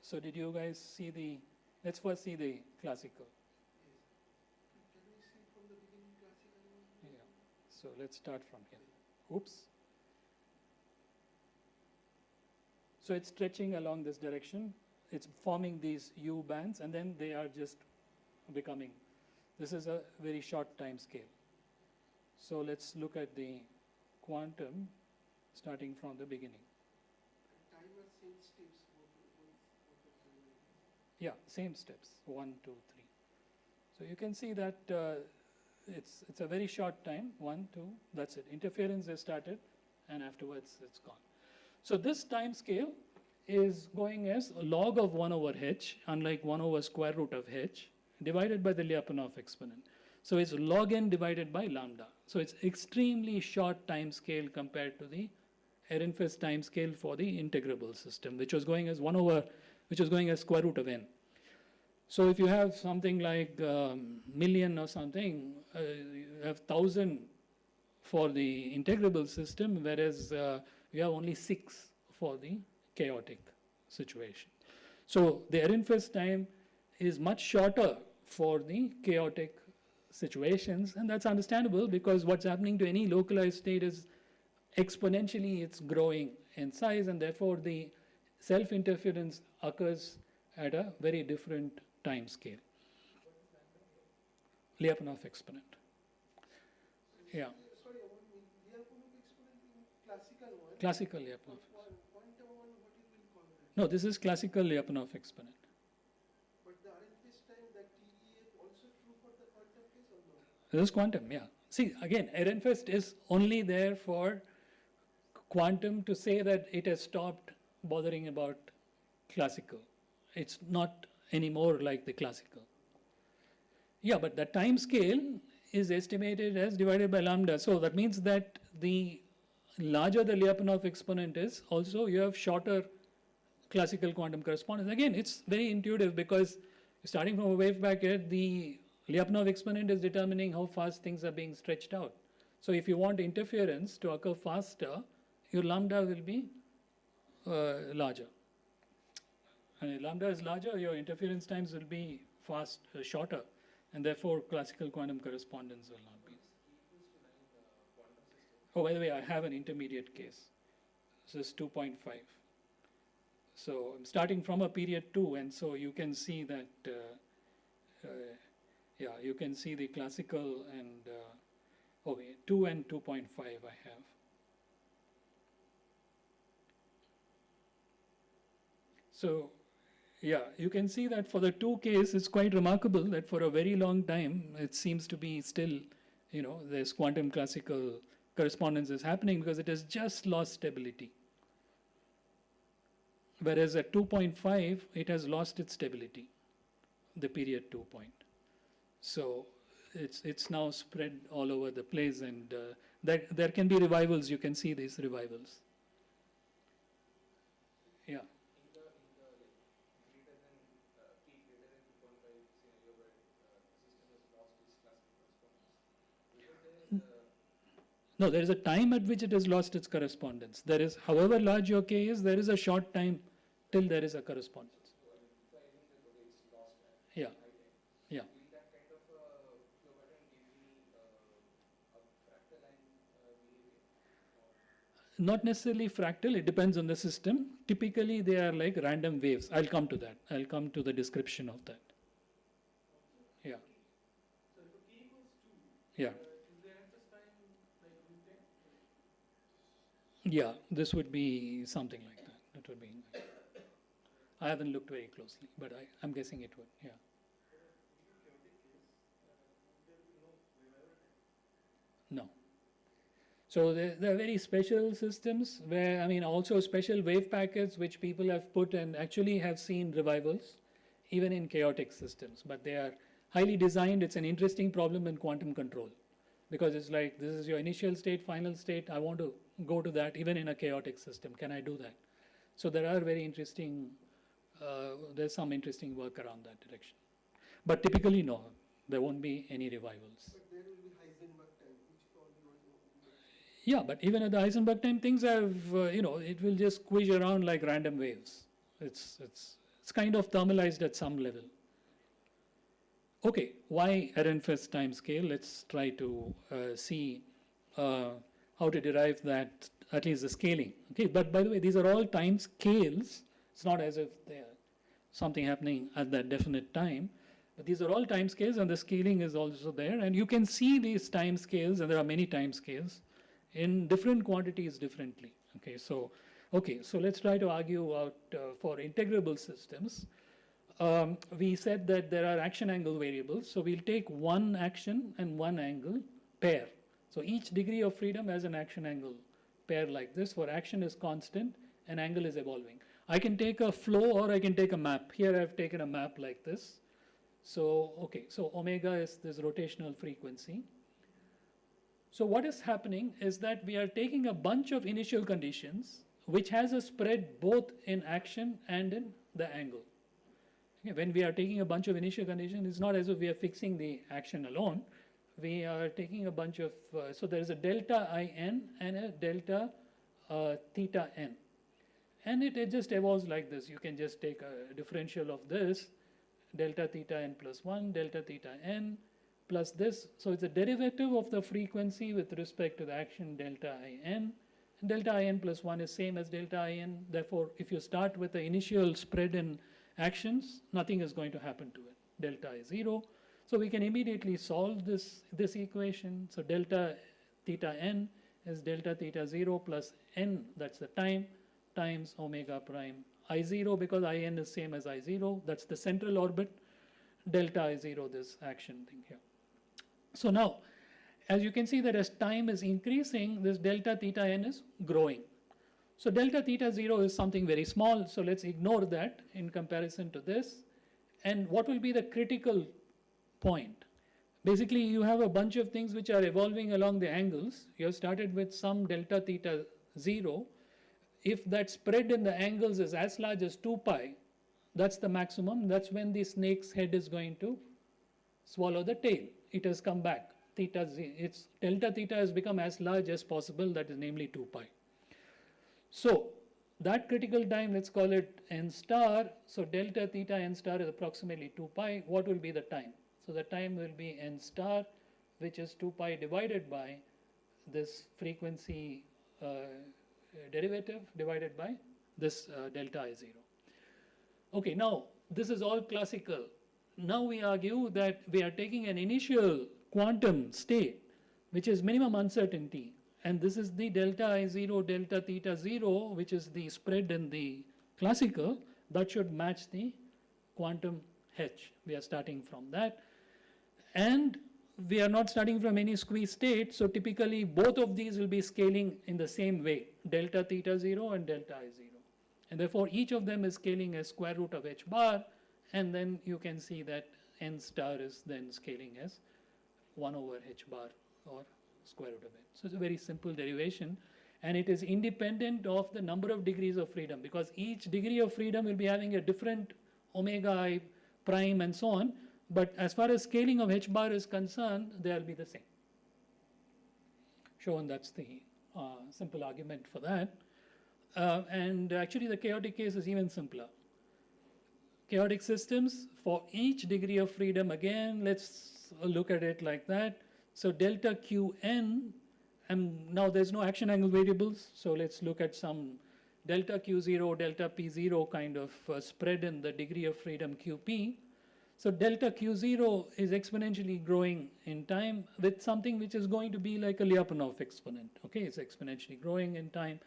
So did you guys see the, let's first see the classical. Yes. Can we see from the beginning classical one? Yeah. So let's start from here. Oops. So it's stretching along this direction. It's forming these U bands and then they are just becoming. This is a very short time scale. So let's look at the quantum starting from the beginning. Time are same steps, both of them. Yeah, same steps, 1, 2, 3. So you can see that it's a very short time, 1, 2, that's it. Interference has started and afterwards it's gone. So this time scale is going as a log of 1 over h, unlike 1 over square root of h, divided by the Lyapunov exponent. So it's log n divided by lambda. So it's extremely short time scale compared to the Ehrenfest time scale for the integrable system, which was going as 1 over, which was going as square root of n. So if you have something like million or something, you have 1,000 for the integrable system, whereas you have only 6 for the chaotic situation. So the Ehrenfest time is much shorter for the chaotic situations, and that's understandable because what's happening to any localized state is exponentially it's growing in size, and therefore the self-interference occurs at a very different time scale. Lyapunov exponent. Yeah. Sorry, Lyapunov exponent in classical one. Classical Lyapunov. Quantum one, what you will call that? No, this is classical Lyapunov exponent. But the RNPS time, that TEF also true for the quantum case or no? This is quantum, yeah. See, again, Ehrenfest is only there for quantum to say that it has stopped bothering about classical. It's not anymore like the classical. Yeah, but the time scale is estimated as divided by lambda. So that means that the larger the Lyapunov exponent is, also you have shorter classical quantum correspondence. Again, it's very intuitive because starting from a wave packet, the Lyapunov exponent is determining how fast things are being stretched out. So if you want interference to occur faster, your lambda will be larger. And if lambda is larger, your interference times will be shorter, and therefore classical quantum correspondence will not be. Oh, by the way, I have an intermediate case. This is 2.5. So I'm starting from a period 2, and so you can see that, yeah, you can see the classical and, okay, 2 and 2.5 I have. So, yeah, you can see that for the 2 case, it's quite remarkable that for a very long time, it seems to be still, you know, this quantum classical correspondence is happening because it has just lost stability. Whereas at 2.5, it has lost its stability, the period 2 point. So it's now spread all over the place, and there can be revivals. You can see these revivals. Yeah. In the greater than k greater than 2.5 scenario where the system has lost its classical correspondence, whether there No, there is a time at which it has lost its correspondence. There is, however large your k is, there is a short time till there is a correspondence. Yeah, yeah. Not necessarily fractal, it depends on the system. Typically, they are like random waves. I'll come to that. I'll come to the description of that. Yeah. So if k equals 2, Yeah. is the access time like root 10? Yeah, this would be something like that. That would be. I haven't looked very closely, but I'm guessing it would. Yeah. No. So there are very special systems where, I mean, also special wave packets which people have put and actually have seen revivals, even in chaotic systems. But they are highly designed. It's an interesting problem in quantum control because it's like, this is your initial state, final state. I want to go to that even in a chaotic system. Can I do that? So there are very interesting, there's some interesting work around that direction. But typically, no, there won't be any revivals. But there will be Heisenberg time, which probably was Yeah, but even at the Heisenberg time, things have, it will just squish around like random waves. It's kind of thermalized at some level. Okay, why Ehrenfest time scale? Let's try to see how to derive that, at least the scaling. Okay, but by the way, these are all time scales. It's not as if there's something happening at that definite time. But these are all time scales, and the scaling is also there. And you can see these time scales, and there are many time scales, in different quantities differently. Okay, so let's try to argue out for integrable systems. We said that there are action angle variables, so we'll take one action and one angle pair. So each degree of freedom has an action angle pair like this, where action is constant and angle is evolving. I can take a flow or I can take a map. Here I've taken a map like this. So, okay, so omega is this rotational frequency. So what is happening is that we are taking a bunch of initial conditions which has a spread both in action and in the angle. Okay, when we are taking a bunch of initial conditions, it's not as if we are fixing the action alone. We are taking a bunch of, so there is a delta in and a delta theta n. And it just evolves like this. You can just take a differential of this, delta theta n plus 1, delta theta n plus this. So it's a derivative of the frequency with respect to the action delta in. And delta in plus 1 is same as delta in. Therefore, if you start with the initial spread in actions, nothing is going to happen to it. Delta is 0. So we can immediately solve this equation. So delta theta n is delta theta 0 plus n, that's the time, times omega prime I0, because In is same as I0. That's the central orbit. Delta I0, this action thing here. So now, as you can see that as time is increasing, this delta theta n is growing. So delta theta 0 is something very small, so let's ignore that in comparison to this. And what will be the critical point? Basically, you have a bunch of things which are evolving along the angles. You have started with some delta theta 0. If that spread in the angles is as large as 2 pi, that's the maximum. That's when the snake's head is going to swallow the tail. It has come back. Delta theta has become as large as possible, that is namely 2 pi. So that critical time, let's call it n star. So delta theta n star is approximately 2 pi. What will be the time? So the time will be n star, which is 2 pi divided by this frequency derivative divided by this delta I0. Okay, now this is all classical. Now we argue that we are taking an initial quantum state, which is minimum uncertainty. And this is the delta I0, delta theta 0, which is the spread in the classical, that should match the quantum H. We are starting from that. And we are not starting from any squeeze state, so typically both of these will be scaling in the same way, delta theta 0 and delta I0. And therefore each of them is scaling as square root of h bar, and then you can see that n star is then scaling as 1 over h bar or square root of n. So it's a very simple derivation, and it is independent of the number of degrees of freedom, because each degree of freedom will be having a different omega I prime and so on, but as far as scaling of h bar is concerned, they will be the same. shown that's the simple argument for that. And actually the chaotic case is even simpler. Chaotic systems, for each degree of freedom, again, let's look at it like that. So delta Qn, and now there's no action angle variables, so let's look at some delta Q0, delta P0 kind of spread in the degree of freedom Qp. So delta Q0 is exponentially growing in time with something which is going to be like a Lyapunov exponent. Okay, it's exponentially growing in time.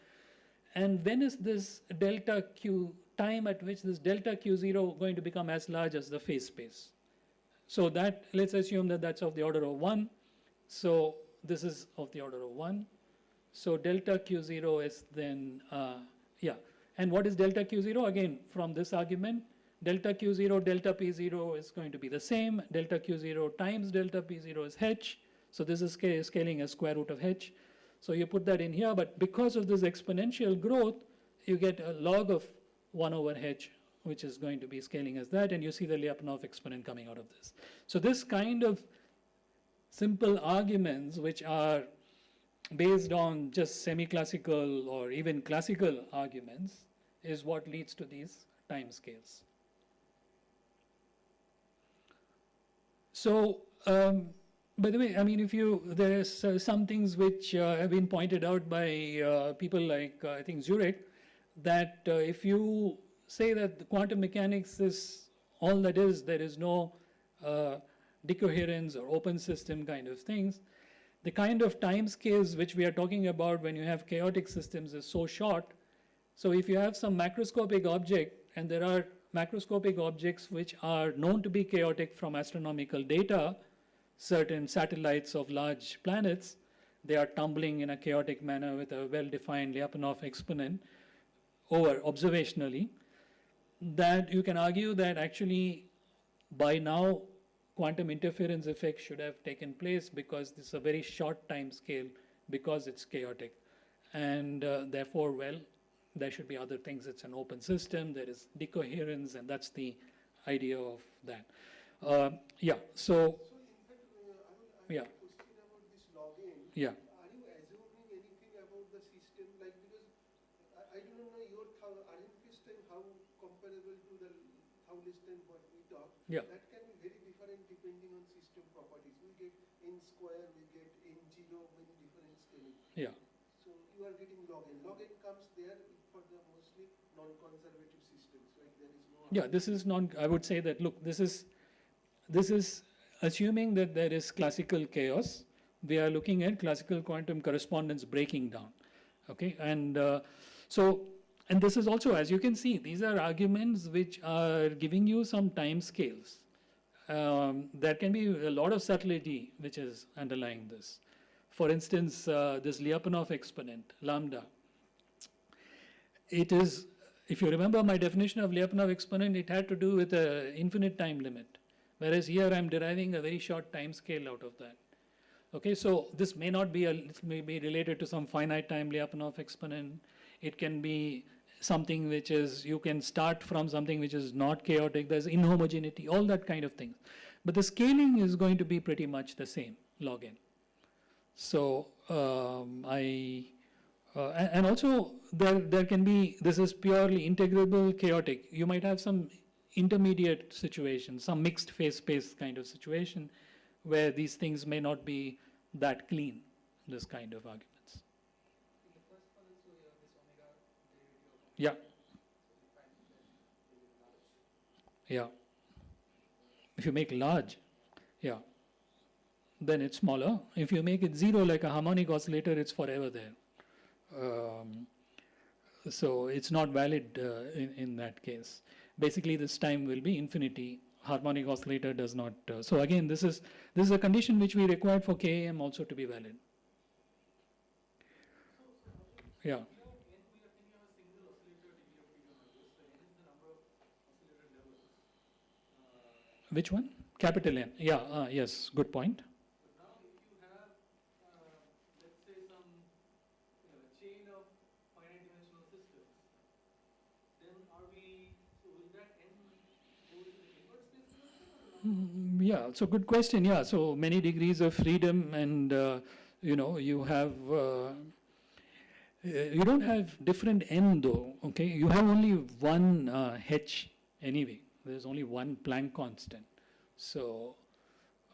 And when is this delta Q time at which this delta Q0 going to become as large as the phase space? So that, let's assume that that's of the order of 1. So this is of the order of 1. So delta Q0 is then, yeah. And what is delta Q0? Again, from this argument, delta Q0, delta P0 is going to be the same. Delta Q0 times delta P0 is h. So this is scaling as square root of h. So you put that in here, but because of this exponential growth, you get a log of 1 over h, which is going to be scaling as that, and you see the Lyapunov exponent coming out of this. So this kind of simple arguments, which are based on just semi-classical or even classical arguments, is what leads to these time scales. So, by the way, I mean, there's some things which have been pointed out by people like, I think, Zurich, that if you say that the quantum mechanics is all that is, there is no decoherence or open system kind of things, the kind of time scales which we are talking about when you have chaotic systems is so short. So if you have some macroscopic object, and there are macroscopic objects which are known to be chaotic from astronomical data, certain satellites of large planets, they are tumbling in a chaotic manner with a well-defined Lyapunov exponent over observationally, that you can argue that actually by now quantum interference effect should have taken place because this is a very short time scale because it's chaotic. And therefore, well, there should be other things. It's an open system, there is decoherence, and that's the idea of that. Yeah, so I yeah. have a question about this login. Yeah. Are you assuming anything about the system? Like, because I do not know your RMQ system, how comparable to the how less than what we talk. Yeah. That can be very different depending on system properties. We get n square, we get n0, many different scaling. Yeah. So you are getting log n. Log n comes there for the mostly non-conservative systems, right? There is no. Yeah, this is non. I would say that, look, this is assuming that there is classical chaos. We are looking at classical quantum correspondence breaking down. Okay, and and this is also, as you can see, these are arguments which are giving you some time scales. There can be a lot of subtlety which is underlying this. For instance, this Lyapunov exponent, lambda. It is, if you remember my definition of Lyapunov exponent, it had to do with an infinite time limit. Whereas here I'm deriving a very short time scale out of that. Okay, so this may not be it may be related to some finite time Lyapunov exponent. It can be something which is, you can start from something which is not chaotic, there's inhomogeneity, all that kind of things. But the scaling is going to be pretty much the same, log n. So and also there can be, this is purely integrable chaotic. You might have some intermediate situation, some mixed phase space kind of situation where these things may not be that clean, this kind of arguments. In the first one also you have this omega derivative of Yeah, large. yeah. If you make large, yeah, then it's smaller. If you make it 0 like a harmonic oscillator, it's forever there. So it's not valid in that case. Basically, this time will be infinity. Harmonic oscillator does not. So again, this is a condition which we required for KAM also to be valid. Yeah. We are thinking of a single oscillator degree of freedom like this. So n is the number of oscillator levels. Which one? Capital N. Yeah. Yes. Good point. But now if you have, let's say some chain of finite dimensional systems, then are we, so will that n go into the inverse space dimension or the non-inverse? Yeah. So good question. Yeah. So many degrees of freedom, and you have, you don't have different n though, okay? You have only one h anyway. There's only one Planck constant. So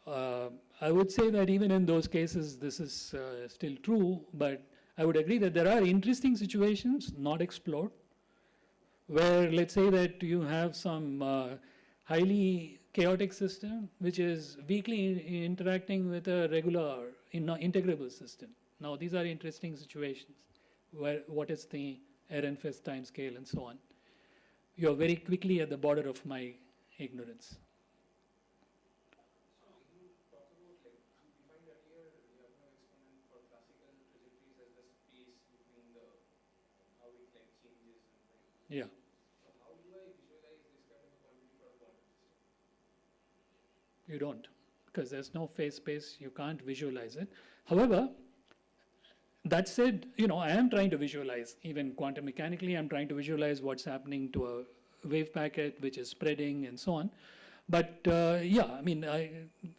I would say that even in those cases, this is still true, but I would agree that there are interesting situations not explored, where let's say that you have some highly chaotic system which is weakly interacting with a regular integrable system. Now these are interesting situations where what is the Ehrenfest time scale and so on. You are very quickly at the border of my ignorance. So you talk about, like, you defined earlier the Lyapunov exponent for classical trajectories as the space between the, how it like changes and like. Yeah. So how do I visualize this kind of a quantity for a quantum system? You don't, because there's no phase space, you can't visualize it. However, that said, I am trying to visualize, even quantum mechanically, I'm trying to visualize what's happening to a wave packet which is spreading and so on. But yeah, I mean,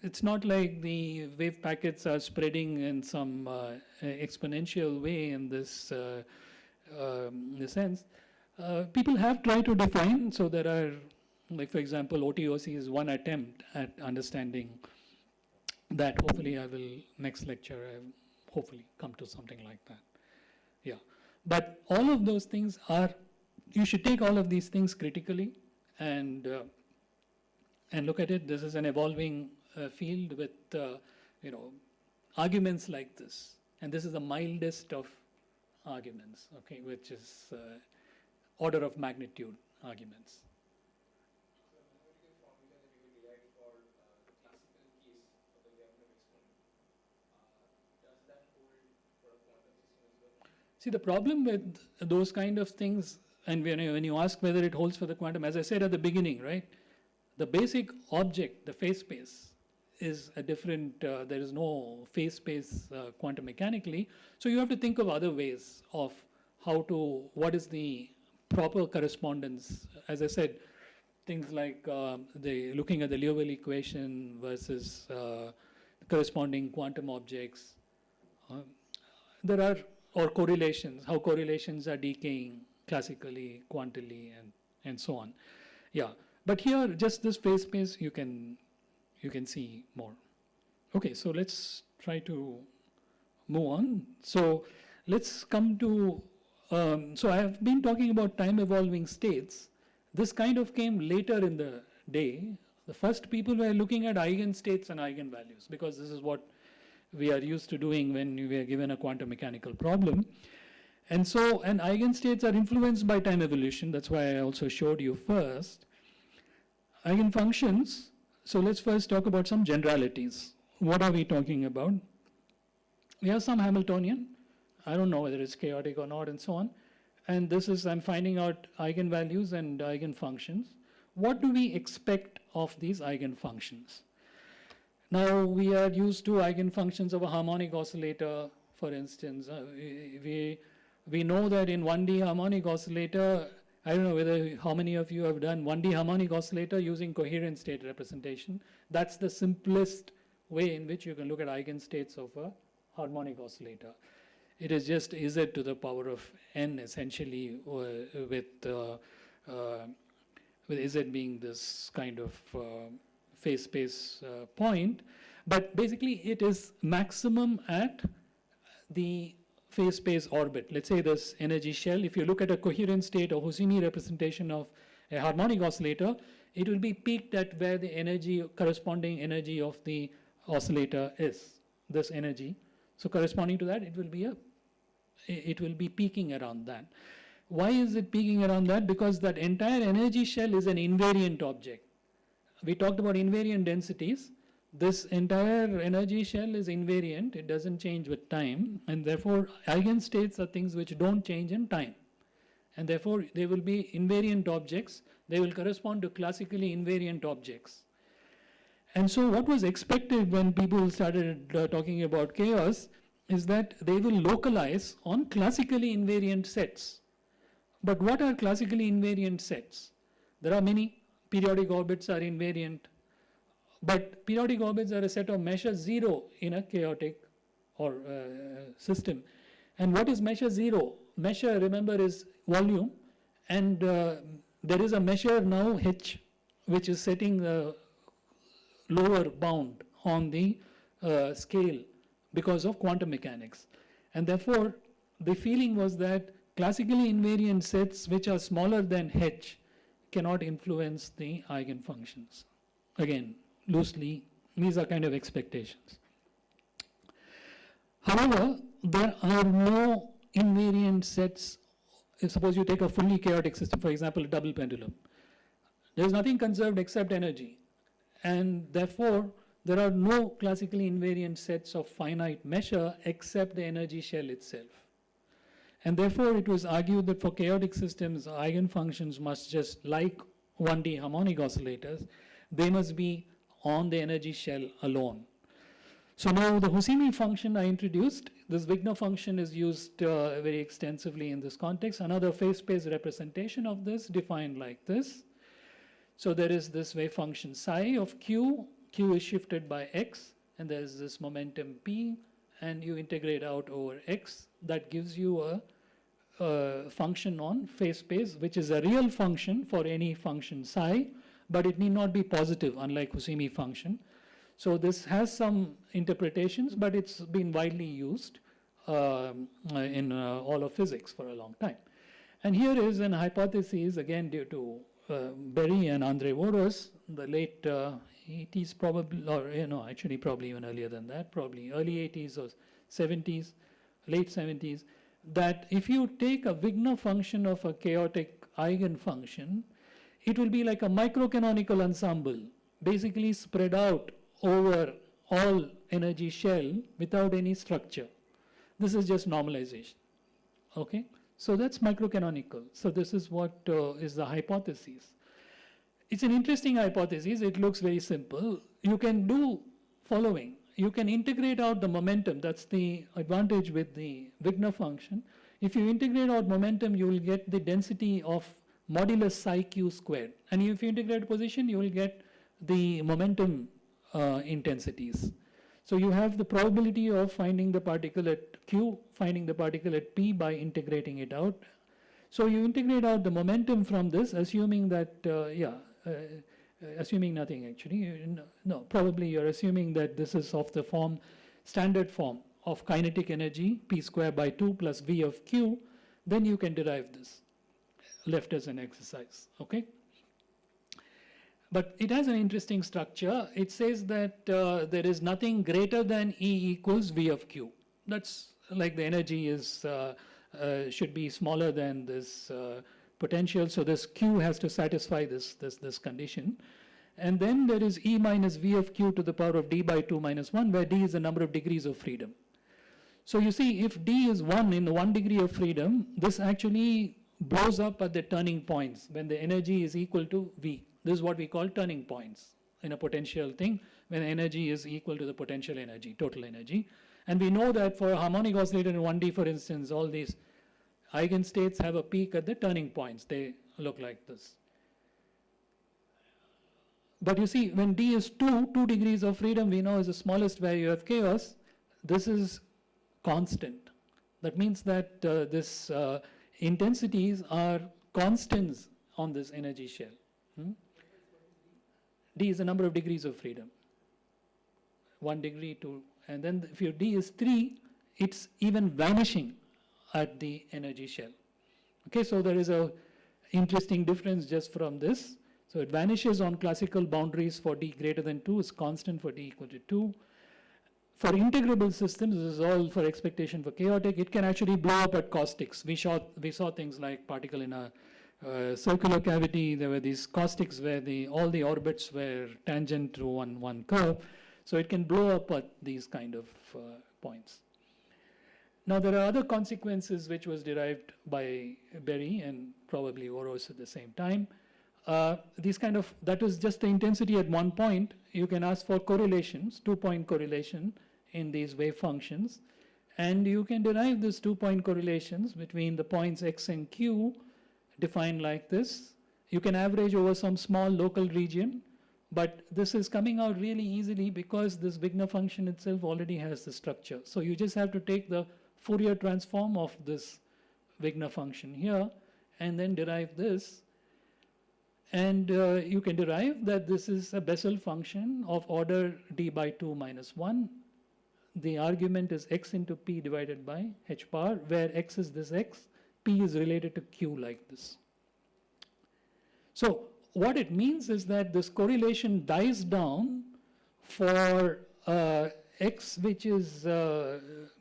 it's not like the wave packets are spreading in some exponential way in this sense. People have tried to define, so there are, like for example, OTOC is one attempt at understanding that. Hopefully I will, next lecture, hopefully come to something like that. Yeah, but all of those things are, you should take all of these things critically and look at it. This is an evolving field with arguments like this, and this is the mildest of arguments, okay, which is order of magnitude arguments. So the numerical formula that you will derive for the classical case of the Lyapunov exponent, does that hold for a quantum system as well? See, the problem with those kind of things, and when you ask whether it holds for the quantum, as I said at the beginning, right, the basic object, the phase space, is a different, there is no phase space quantum mechanically, so you have to think of other ways of how to, what is the proper correspondence. As I said, things like looking at the Liouville equation versus corresponding quantum objects. There are, or correlations, how correlations are decaying classically, quantally, and so on. Yeah, but here, just this phase space, you can see more. Okay, so let's try to move on. So let's come to, so I have been talking about time evolving states. This kind of came later in the day. The first people were looking at eigenstates and eigenvalues, because this is what we are used to doing when we are given a quantum mechanical problem. And so, and eigenstates are influenced by time evolution. That's why I also showed you first. Eigenfunctions, so let's first talk about some generalities. What are we talking about? We have some Hamiltonian. I don't know whether it's chaotic or not and so on. And this is, I'm finding out eigenvalues and eigenfunctions. What do we expect of these eigenfunctions? Now, we are used to eigenfunctions of a harmonic oscillator, for instance. We know that in 1D harmonic oscillator, I don't know whether how many of you have done 1D harmonic oscillator using coherent state representation. That's the simplest way in which you can look at eigenstates of a harmonic oscillator. It is just Z to the power of n, essentially, with Z being this kind of phase space point. But basically, it is maximum at the phase space orbit. Let's say this energy shell. If you look at a coherent state or Houssini representation of a harmonic oscillator, it will be peaked at where the energy, corresponding energy of the oscillator is, this energy. So corresponding to that, it will be peaking around that. Why is it peaking around that? Because that entire energy shell is an invariant object. We talked about invariant densities. This entire energy shell is invariant. It doesn't change with time, and therefore eigenstates are things which don't change in time, and therefore they will be invariant objects. They will correspond to classically invariant objects. And so what was expected when people started talking about chaos is that they will localize on classically invariant sets. But what are classically invariant sets? There are many. Periodic orbits are invariant. But periodic orbits are a set of measure 0 in a chaotic or system. And what is measure 0? Measure, remember, is volume, and there is a measure now h, which is setting a lower bound on the scale because of quantum mechanics. And therefore, the feeling was that classically invariant sets which are smaller than h cannot influence the eigenfunctions. Again, loosely, these are kind of expectations. However, there are no invariant sets. Suppose you take a fully chaotic system, for example, a double pendulum. There is nothing conserved except energy, and therefore there are no classically invariant sets of finite measure except the energy shell itself. And therefore it was argued that for chaotic systems, eigenfunctions must just, like 1D harmonic oscillators, they must be on the energy shell alone. So now the Husimi function I introduced, this Vignyana function is used very extensively in this context. Another phase space representation of this defined like this. So there is this wave function psi of q, q is shifted by x, and there is this momentum p, and you integrate out over x. That gives you a function on phase space, which is a real function for any function psi, but it need not be positive, unlike Husimi function. So this has some interpretations, but it's been widely used in all of physics for a long time. And here is an hypothesis, again due to Berry and André Voros, the late 80s probably, or actually probably even earlier than that, probably early 80s or 70s, late 70s, that if you take a Vignyana function of a chaotic eigenfunction, it will be like a microcanonical ensemble, basically spread out over all energy shell without any structure. This is just normalization. Okay? So that's microcanonical. So this is what is the hypothesis. It's an interesting hypothesis. It looks very simple. You can do following. You can integrate out the momentum. That's the advantage with the Vignyana function. If you integrate out momentum, you will get the density of modulus psi q squared. And if you integrate position, you will get the momentum intensities. So you have the probability of finding the particle at q, finding the particle at p by integrating it out. So you integrate out the momentum from this, assuming that, assuming nothing actually. No, probably you're assuming that this is of the form, standard form of kinetic energy, p square by 2 plus v of q, then you can derive this, left as an exercise, okay? But it has an interesting structure. It says that there is nothing greater than E equals V of Q. That's like the energy is should be smaller than this potential. So this Q has to satisfy this condition. And then there is E minus V of Q to the power of D by 2 minus 1, where D is the number of degrees of freedom. So you see, if D is 1 in the 1 degree of freedom, this actually blows up at the turning points when the energy is equal to V. This is what we call turning points in a potential thing, when energy is equal to the potential energy, total energy. And we know that for a harmonic oscillator in 1D, for instance, all these eigenstates have a peak at the turning points. They look like this. But you see, when D is 2 degrees of freedom, we know is the smallest value of chaos. This is constant. That means that this intensities are constants on this energy shell. D is the number of degrees of freedom. 1 degree to, and then if your D is 3, it's even vanishing at the energy shell. Okay, so there is a interesting difference just from this. So it vanishes on classical boundaries for D greater than 2, is constant for D equal to 2. For integrable systems, this is all for expectation for chaotic, it can actually blow up at caustics. We saw things like particle in a circular cavity. There were these caustics where all the orbits were tangent to one curve. So it can blow up at these kind of points. Now there are other consequences which was derived by Berry and probably Voros at the same time. That was just the intensity at one point. You can ask for correlations, 2-point correlation in these wave functions. And you can derive this 2-point correlations between the points x and q, defined like this. You can average over some small local region But this is coming out really easily because this Vigna function itself already has the structure. So you just have to take the Fourier transform of this Vigna function here and then derive this. And you can derive that this is a Bessel function of order d by 2 minus 1. The argument is x into p divided by h bar, where x is this x, p is related to q like this. So what it means is that this correlation dies down for x which is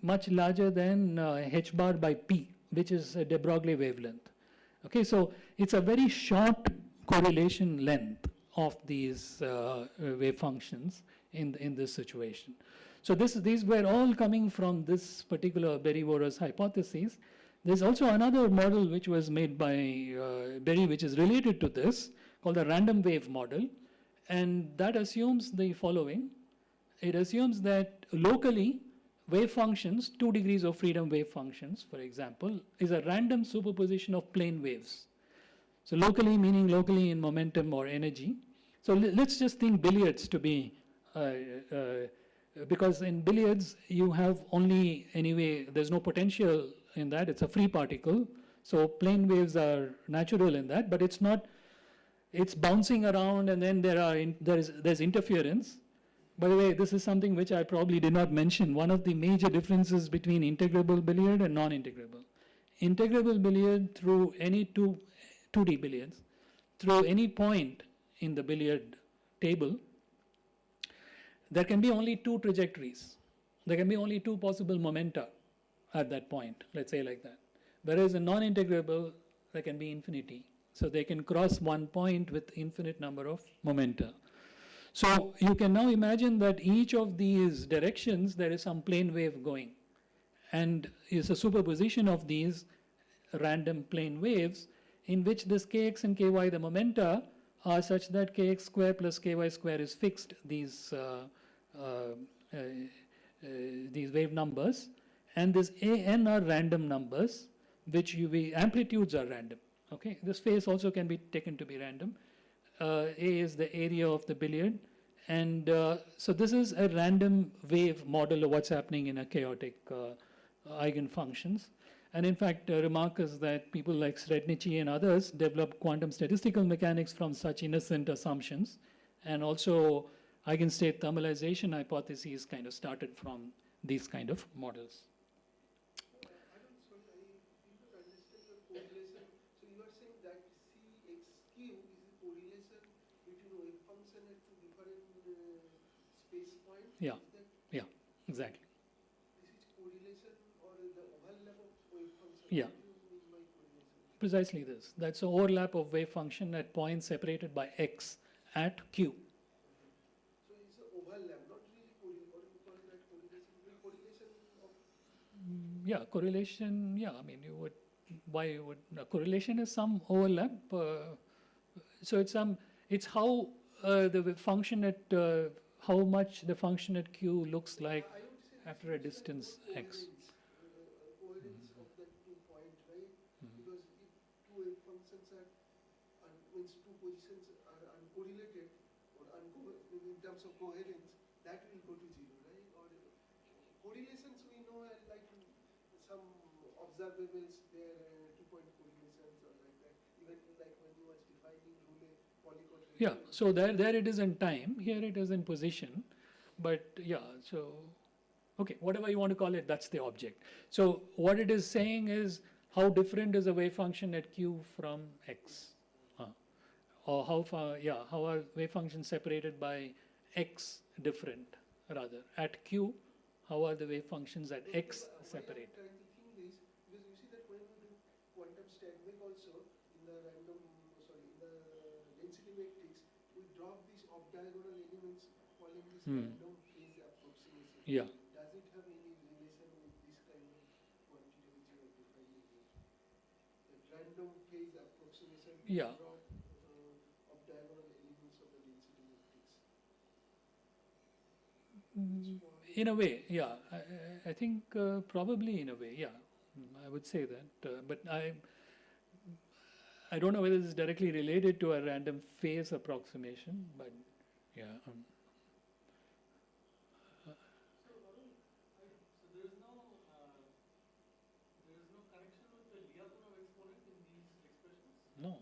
much larger than h bar by p, which is a de Broglie wavelength. Okay, so it's a very short correlation length of these wave functions in this situation. So these were all coming from this particular Berry-Voorhees hypothesis. There's also another model which was made by Berry, which is related to this, called the random wave model, and that assumes the following. It assumes that locally wave functions, 2 degrees of freedom wave functions, for example, is a random superposition of plane waves. So locally meaning locally in momentum or energy. So let's just think billiards to be, because in billiards you have only, anyway, there's no potential in that, it's a free particle. So plane waves are natural in that, but it's not, it's bouncing around and then there's interference. By the way, this is something which I probably did not mention. One of the major differences between integrable billiard and non-integrable. Integrable billiard through any 2D billiards, through any point in the billiard table, there can be only 2 trajectories. There can be only 2 possible momenta at that point, let's say like that. Whereas in non-integrable, there can be infinity. So they can cross one point with infinite number of momenta. So you can now imagine that each of these directions, there is some plane wave going. And is a superposition of these random plane waves in which this kx and ky, the momenta, are such that kx square plus ky square is fixed, these wave numbers. And this an are random numbers, which amplitudes are random. Okay, this phase also can be taken to be random. A is the area of the billiard, and so this is a random wave model of what's happening in a chaotic eigenfunctions. And in fact, a remark is that people like Srednichi and others developed quantum statistical mechanics from such innocent assumptions, and also eigenstate thermalization hypotheses kind of started from these kind of models. Yeah, yeah, exactly. This is correlation or the overlap of wave function? Yeah. What do you mean by correlation? Precisely this. That's an overlap of wave function at points separated by x at q. So it's an overlap, not really correlation. What do you call that correlation? Correlation of... Yeah, correlation, yeah, I mean, correlation is some overlap. So it's how the function at, how much the function at q looks like after a distance x. Coherence of the 2 points, right? Because if 2 wave functions are, means 2 positions are uncorrelated or in terms of coherence, that will go to 0, right? Or correlations we know are like some observables, there 2-point correlations or like that. Even like when you was defining Roulet polychord. Yeah, so there it is in time, here it is in position, but yeah, so, okay, whatever you want to call it, that's the object. So what it is saying is how different is a wave function at q from x? Or how far, yeah, how are wave functions separated by x different, rather, at q, how are the wave functions at x separated? I'm trying to think this, because you see that when we do quantum static also, in the density matrix, we drop these off-diagonal elements calling this random phase approximation. Yeah. Does it have any relation with this kind of quantity which you are defining here? The random phase approximation to Yeah. drop off-diagonal elements of the density matrix. In a way, yeah. I think probably in a way, yeah. I would say that. But I don't know whether this is directly related to a random phase approximation, but Yeah. So Arul, so there is no connection with the Lyapunov exponent in these expressions. No,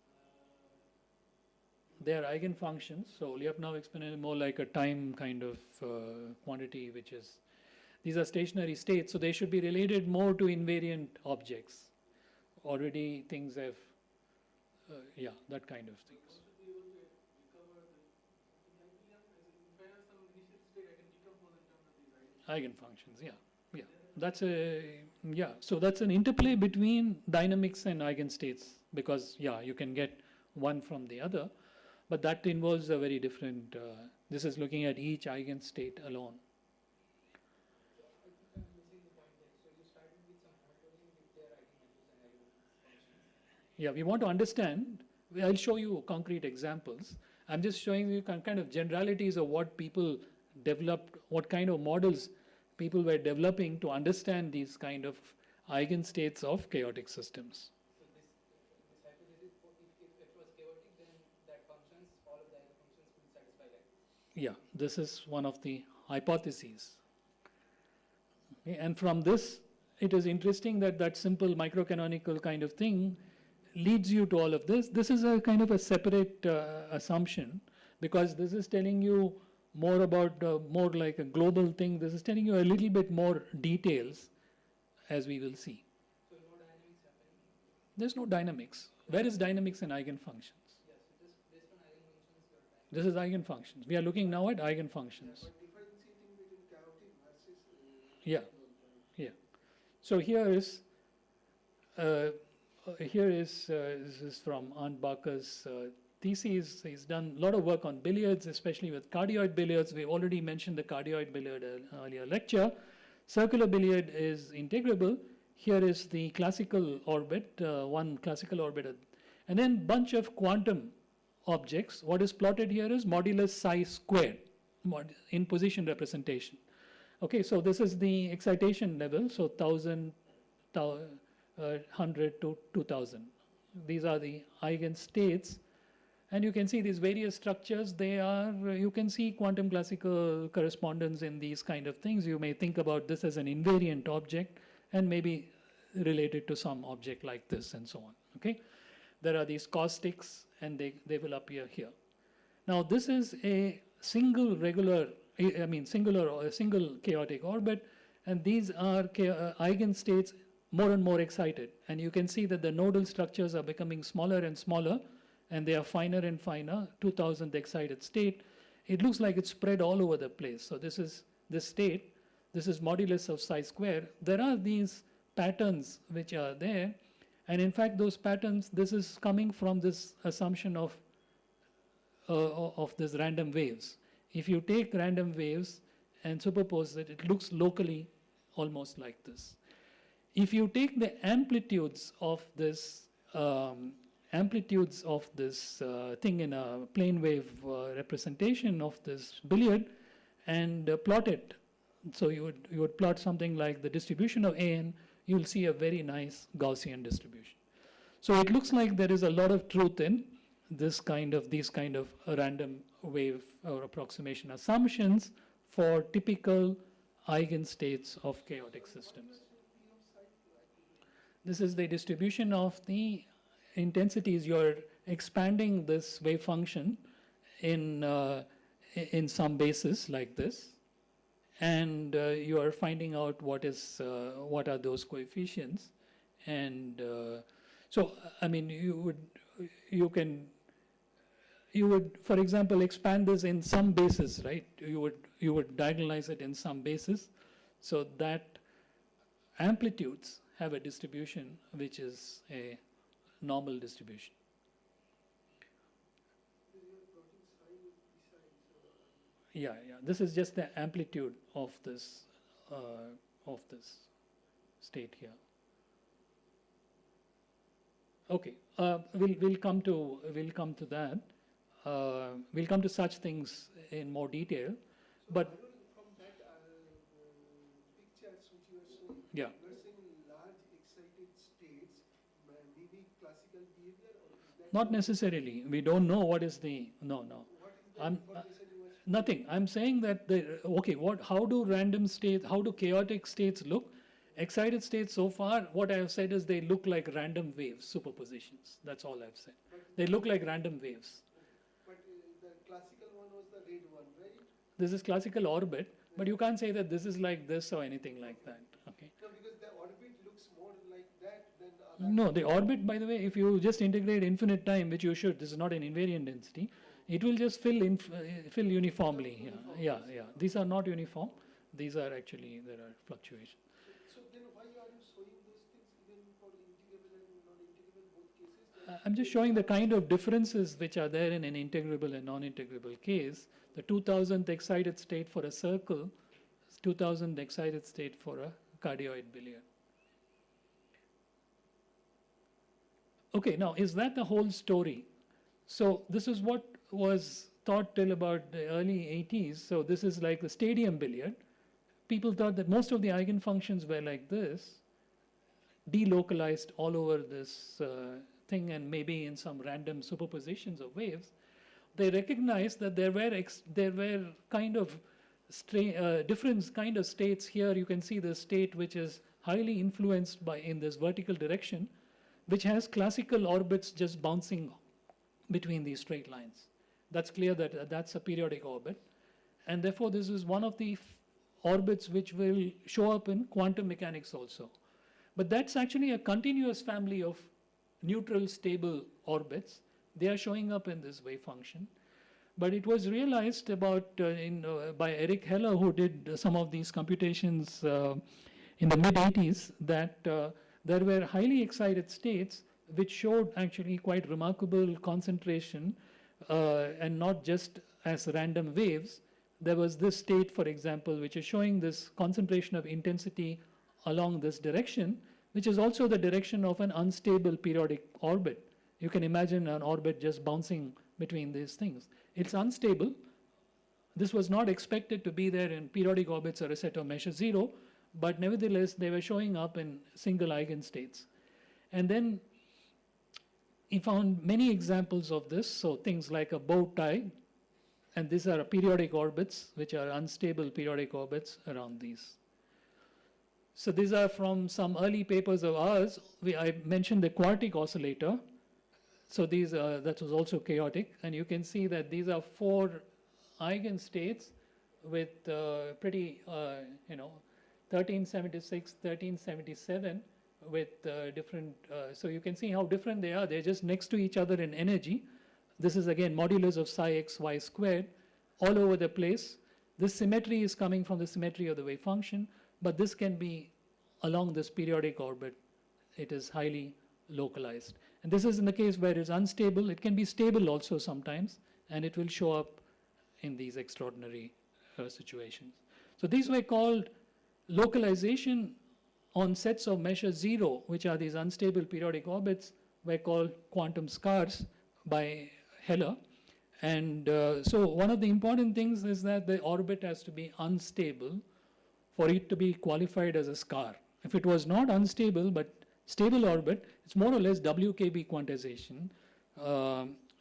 Uh, they are eigenfunctions. So Lyapunov exponent is more like a time kind of quantity, which is, these are stationary states, so they should be related more to invariant objects. Already things have, yeah, that kind of one things. should be able to recover the. If I have some initial state, I can decompose in terms of these Eigenfunctions, yeah, yeah. That's a, yeah, so that's an interplay between dynamics and eigenstates, because, yeah, you can get one from the other, but that involves a very different, this is looking at each eigenstate alone. I think I'm missing the point there. So you started with some Hamiltonian with their eigenvalues and eigenfunctions. Yeah, we want to understand, I'll show you concrete examples. I'm just showing you kind of generalities of what people developed, what kind of models people were developing to understand these kind of eigenstates of chaotic systems. So this hypothesis, if it was chaotic, then that functions, all of the eigenfunctions will satisfy that. Yeah, this is one of the hypotheses. Okay, and from this, it is interesting that that simple microcanonical kind of thing leads you to all of this. This is a kind of a separate assumption, because this is telling you more about, more like a global thing. This is telling you a little bit more details, as we will see. So no dynamics happening. There's no dynamics. Where is dynamics in eigenfunctions? Yeah, so just based on eigenfunctions, your time. This is eigenfunctions. We are looking now at eigenfunctions. But differentiating between chaotic versus Yeah. Yeah. So here is this is from Arndt Barker's thesis. He's done a lot of work on billiards, especially with cardioid billiards. We've already mentioned the cardioid billiard earlier lecture. Circular billiard is integrable. Here is the classical orbit, one classical orbit, and then bunch of quantum objects. What is plotted here is modulus psi squared in position representation. Okay, so this is the excitation level, so 1000, 100 to 2000. These are the eigenstates, and you can see these various structures. They are, you can see quantum classical correspondence in these kind of things. You may think about this as an invariant object and maybe related to some object like this and so on. Okay, there are these caustics, and they will appear here. Now this is a single regular, singular or a single chaotic orbit, and these are eigenstates more and more excited, and you can see that the nodal structures are becoming smaller and smaller, and they are finer and finer. 2000th excited state. It looks like it's spread all over the place. So this is this state. This is modulus of psi square. There are these patterns which are there, and in fact those patterns, this is coming from this assumption of this random waves. If you take random waves and superpose it, it looks locally almost like this. If you take the amplitudes of this thing in a plane wave representation of this billiard and plot it, so you would plot something like the distribution of AN, you'll see a very nice Gaussian distribution. So it looks like there is a lot of truth in these kind of random wave or approximation assumptions for typical eigenstates of chaotic systems. This is the distribution of the intensities. You're expanding this wave function in some basis like this, and you are finding out what are those coefficients, and so I mean you would, for example, expand this in some basis, right? You would diagonalize it in some basis, so that amplitudes have a distribution which is a normal distribution. Yeah. This is just the amplitude of this state here. Okay, we'll come to that. We'll come to such things in more detail, but From that pictures which you are showing, yeah. you are saying large excited states mimic classical behavior, or is that Not necessarily. We don't know what is the, no. what is I'm, information you were nothing. I'm saying that how do random states, how do chaotic states look? Excited states so far, what I have said is they look like random waves, superpositions. That's all I've said. They look like random waves. But the classical one was the red one, right? This is classical orbit, but you can't say that this is like this or anything like that. Okay. No, because the orbit looks more like that than the other. No, the orbit, by the way, if you just integrate infinite time, which you should, this is not an invariant density, it will just fill uniformly. Yeah. These are not uniform. These are actually, there are fluctuations. So then why are you showing those things even for integrable and non-integrable both cases? I'm just showing the kind of differences which are there in an integrable and non-integrable case. The 2000th excited state for a circle, 2000th excited state for a cardioid billiard. Okay, now is that the whole story? So this is what was thought till about the early 80s. So this is like the stadium billiard. People thought that most of the eigenfunctions were like this, delocalized all over this thing and maybe in some random superpositions of waves. They recognized that there were kind of different kind of states here. You can see the state which is highly influenced by in this vertical direction, which has classical orbits just bouncing between these straight lines. That's clear that that's a periodic orbit. And therefore, this is one of the orbits which will show up in quantum mechanics also. But that's actually a continuous family of neutral stable orbits. They are showing up in this wave function. But it was realized about by Eric Heller, who did some of these computations in the mid-80s, that there were highly excited states which showed actually quite remarkable concentration and not just as random waves. There was this state, for example, which is showing this concentration of intensity along this direction, which is also the direction of an unstable periodic orbit. You can imagine an orbit just bouncing between these things. It's unstable. This was not expected to be there in periodic orbits or a set of measure zero, but nevertheless, they were showing up in single eigenstates. And then he found many examples of this, so things like a bow tie, and these are periodic orbits, which are unstable periodic orbits around these. So these are from some early papers of ours. I mentioned the quartic oscillator. So these that was also chaotic, and you can see that these are 4 eigenstates with pretty 1376, 1377 with different. So you can see how different they are. They're just next to each other in energy. This is again modulus of psi x y squared all over the place. This symmetry is coming from the symmetry of the wave function, but this can be along this periodic orbit. It is highly localized. And this is in the case where it's unstable. It can be stable also sometimes, and it will show up in these extraordinary situations. So these were called localization on sets of measure zero, which are these unstable periodic orbits, were called quantum scars by Heller. And so one of the important things is that the orbit has to be unstable for it to be qualified as a scar. If it was not unstable but stable orbit, it's more or less WKB quantization.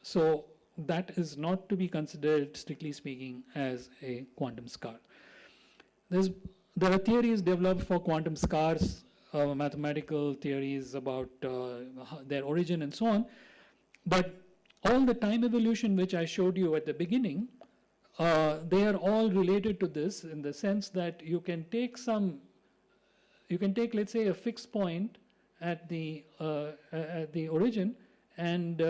So that is not to be considered, strictly speaking, as a quantum scar. There are theories developed for quantum scars, mathematical theories about their origin and so on. But all the time evolution which I showed you at the beginning, they are all related to this in the sense that you can take let's say a fixed point at the origin, and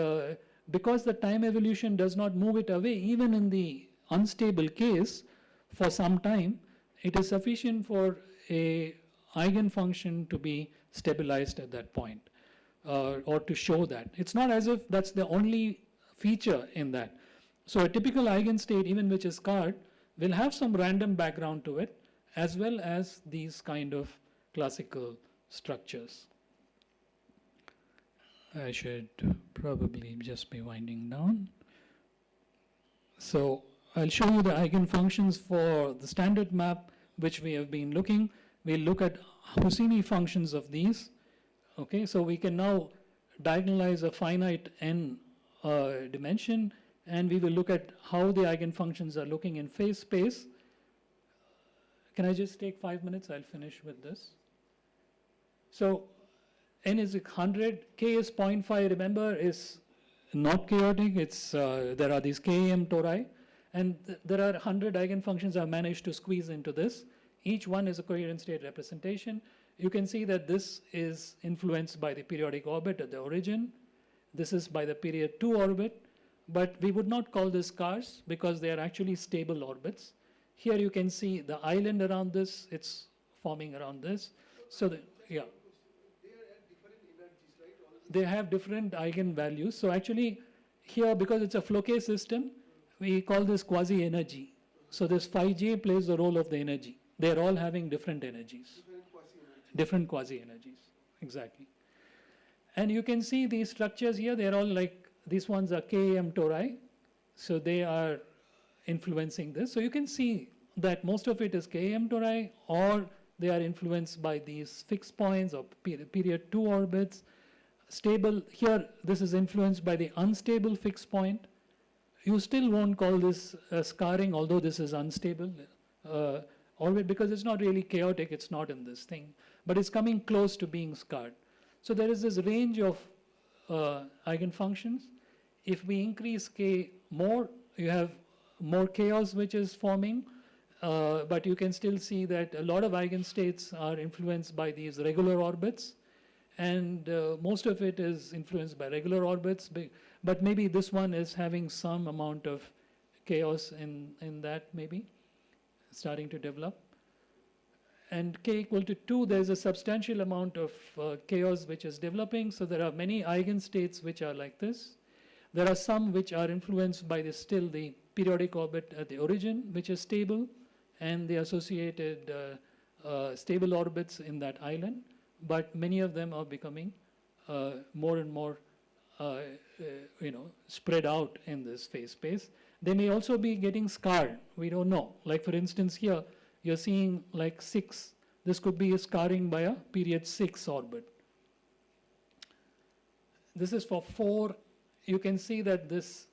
because the time evolution does not move it away, even in the unstable case for some time, it is sufficient for a eigenfunction to be stabilized at that point, or to show that. It's not as if that's the only feature in that. So a typical eigenstate, even which is scarred, will have some random background to it, as well as these kind of classical structures. I should probably just be winding down. So I'll show you the eigenfunctions for the standard map, which we have been looking. We'll look at Husini functions of these. Okay, so we can now diagonalize a finite n dimension, and we will look at how the eigenfunctions are looking in phase space. Can I just take 5 minutes? I'll finish with this. So n is 100, k is 0.5, remember, is not chaotic. It's there are these KM tori, and there are 100 eigenfunctions I've managed to squeeze into this. Each one is a coherent state representation. You can see that this is influenced by the periodic orbit at the origin. This is by the period 2 orbit, but we would not call this scars because they are actually stable orbits. Here you can see the island around this, it's forming around this. So, yeah. They are at different energies, right? They have different eigenvalues. So actually here, because it's a Floquet system, we call this quasi-energy. So this phi j plays the role of the energy. They're all having different energies. Different quasi-energies, exactly. And you can see these structures here, they're all like, these ones are KM tori. So they are influencing this. So you can see that most of it is KM tori, or they are influenced by these fixed points or period 2 orbits. Stable, here this is influenced by the unstable fixed point. You still won't call this scarring, although this is unstable orbit, because it's not really chaotic, it's not in this thing, but it's coming close to being scarred. So there is this range of eigenfunctions. If we increase k more, you have more chaos which is forming, but you can still see that a lot of eigenstates are influenced by these regular orbits, and most of it is influenced by regular orbits, but maybe this one is having some amount of chaos in that, maybe starting to develop. And k equal to 2, there's a substantial amount of chaos which is developing. So there are many eigenstates which are like this. There are some which are influenced by still the periodic orbit at the origin, which is stable, and the associated stable orbits in that island. But many of them are becoming more and more spread out in this phase space. They may also be getting scarred. We don't know. Like for instance here, you're seeing like 6. This could be a scarring by a period 6 orbit. This is for 4. You can see that this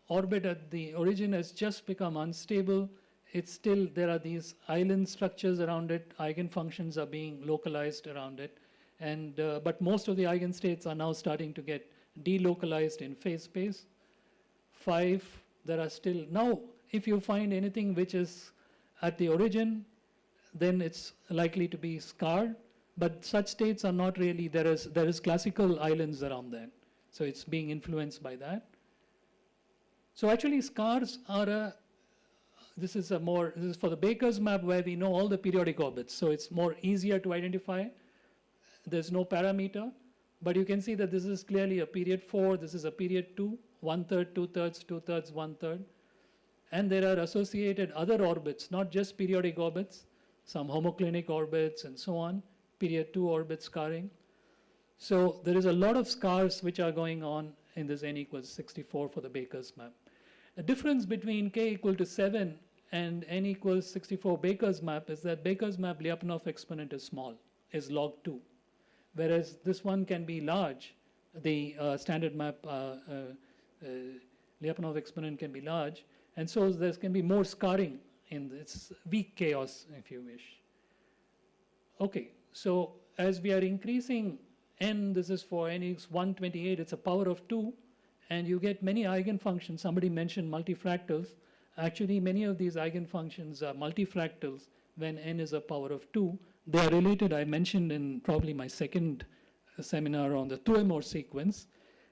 orbit at the origin has just become unstable. It's still, there are these island structures around it. Eigenfunctions are being localized around it. And, but most of the eigenstates are now starting to get delocalized in phase space. 5, there are still, now if you find anything which is at the origin, then it's likely to be scarred, but such states are not really, there is classical islands around that. So it's being influenced by that. So actually scars are this is for the Baker's map where we know all the periodic orbits. So it's more easier to identify. There's no parameter, but you can see that this is clearly a period 4, this is a period 2, 1/3, 2/3, 2/3, 1/3. And there are associated other orbits, not just periodic orbits, some homoclinic orbits and so on, period 2 orbit scarring. So there is a lot of scars which are going on in this n equals 64 for the Baker's map. The difference between k equal to 7 and n equals 64 Baker's map is that Baker's map Lyapunov exponent is small, is log 2. Whereas this one can be large, the standard map Lyapunov exponent can be large, and so there can be more scarring in this weak chaos, if you wish. Okay, so as we are increasing n, this is for n is 128, it's a power of 2, and you get many eigenfunctions. Somebody mentioned multifractals. Actually, many of these eigenfunctions are multifractals when n is a power of 2. They are related, I mentioned in probably my second seminar on the Thuemor sequence.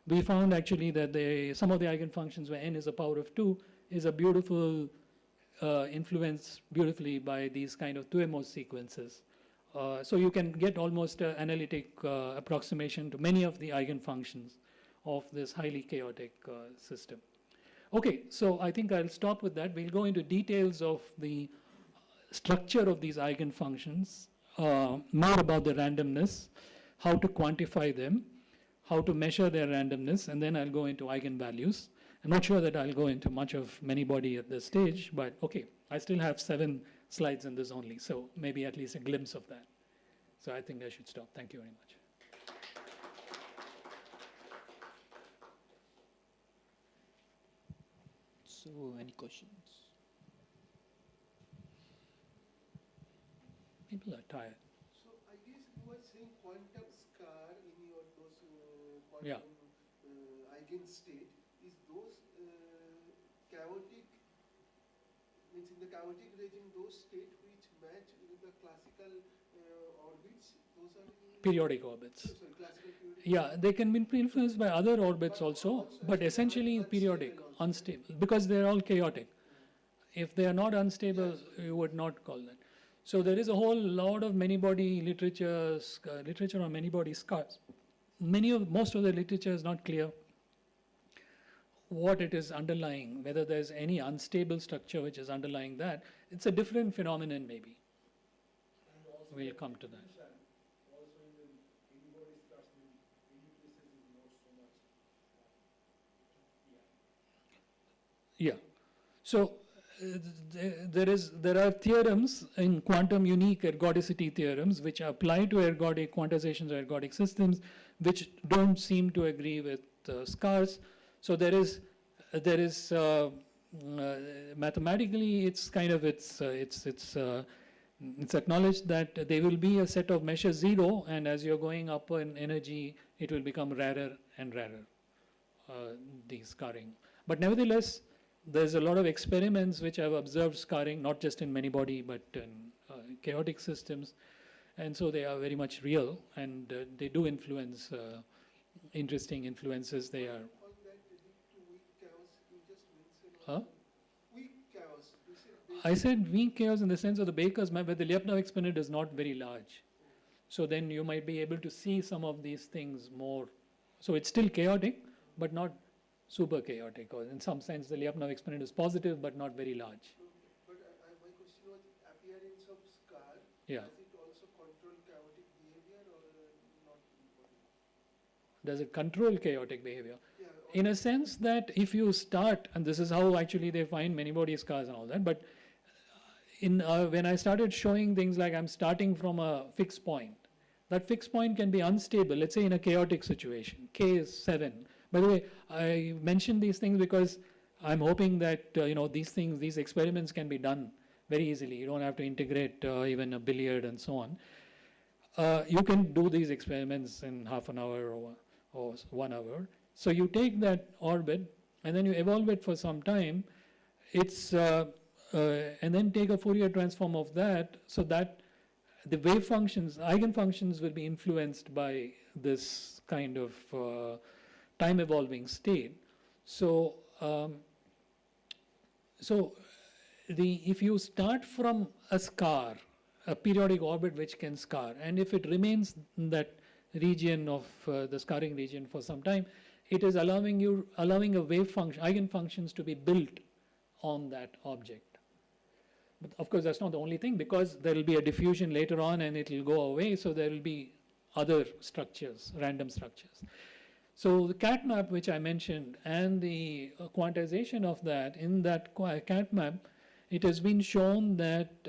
We found actually that some of the eigenfunctions where n is a power of 2 is a beautiful influenced beautifully by these kind of Thuemor sequences. So you can get almost an analytic approximation to many of the eigenfunctions of this highly chaotic system. Okay, so I think I'll stop with that. We'll go into details of the structure of these eigenfunctions, more about the randomness, how to quantify them, how to measure their randomness, and then I'll go into eigenvalues. I'm not sure that I'll go into much of many-body at this stage, but okay, I still have 7 slides in this only, so maybe at least a glimpse of that. So I think I should stop. Thank you very much. So, any questions? People are tired. So I guess you were saying quantum scar in your those Yeah. quantum eigenstate is those chaotic, means in the chaotic region those state which match with the classical orbits, those are Periodic orbits. sorry, classical periodic. Yeah, they can be influenced by other orbits But also, also but as essentially unstable periodic, also, unstable, because they are all chaotic. If they are not unstable, Yeah. you would not call that. So there is a whole lot of many-body literature, literature on many-body scars. Most of the literature is not clear what it is underlying, whether there's any unstable structure which is underlying that. It's a different phenomenon maybe. We'll come to that. Also in the anybody's class, any places is not so much. Yeah. So there are theorems in quantum unique ergodicity theorems which apply to ergodic quantizations or ergodic systems which don't seem to agree with scars. So there is mathematically it's kind of it's acknowledged that there will be a set of meshes 0, and as you're going up in energy it will become rarer and rarer, the scarring. But nevertheless, there's a lot of experiments which have observed scarring, not just in many-body, but in chaotic systems. And so they are very much real, and they do influence, interesting influences they are. All that lead to weak chaos, you just mentioned. Huh? Weak chaos, you said I said weak chaos in the sense of the Baker's map, where the Lyapunov exponent is not very large. So then you might be able to see some of these things more. So it's still chaotic, but not super chaotic, or in some sense the Lyapunov exponent is positive but not very large. But my question was appearance of scar. Yeah. Does it also control chaotic behavior or not? Does it control chaotic behavior? Yeah. In a sense that if you start, and this is how actually they find many-body scars and all that, but when I started showing things like I'm starting from a fixed point, that fixed point can be unstable, let's say in a chaotic situation, K is 7. By the way, I mention these things because I'm hoping that these experiments can be done very easily. You don't have to integrate even a billiard and so on. You can do these experiments in half an hour or 1 hour. So you take that orbit and then you evolve it for some time. And then take a Fourier transform of that, so that the wave functions, eigenfunctions, will be influenced by this kind of time evolving state. So, if you start from a scar, a periodic orbit which can scar, and if it remains in that region of the scarring region for some time, it is allowing a wave function, eigenfunctions, to be built on that object. But of course, that's not the only thing, because there will be a diffusion later on and it will go away, so there will be other structures, random structures. So the cat map which I mentioned and the quantization of that, in that cat map, it has been shown that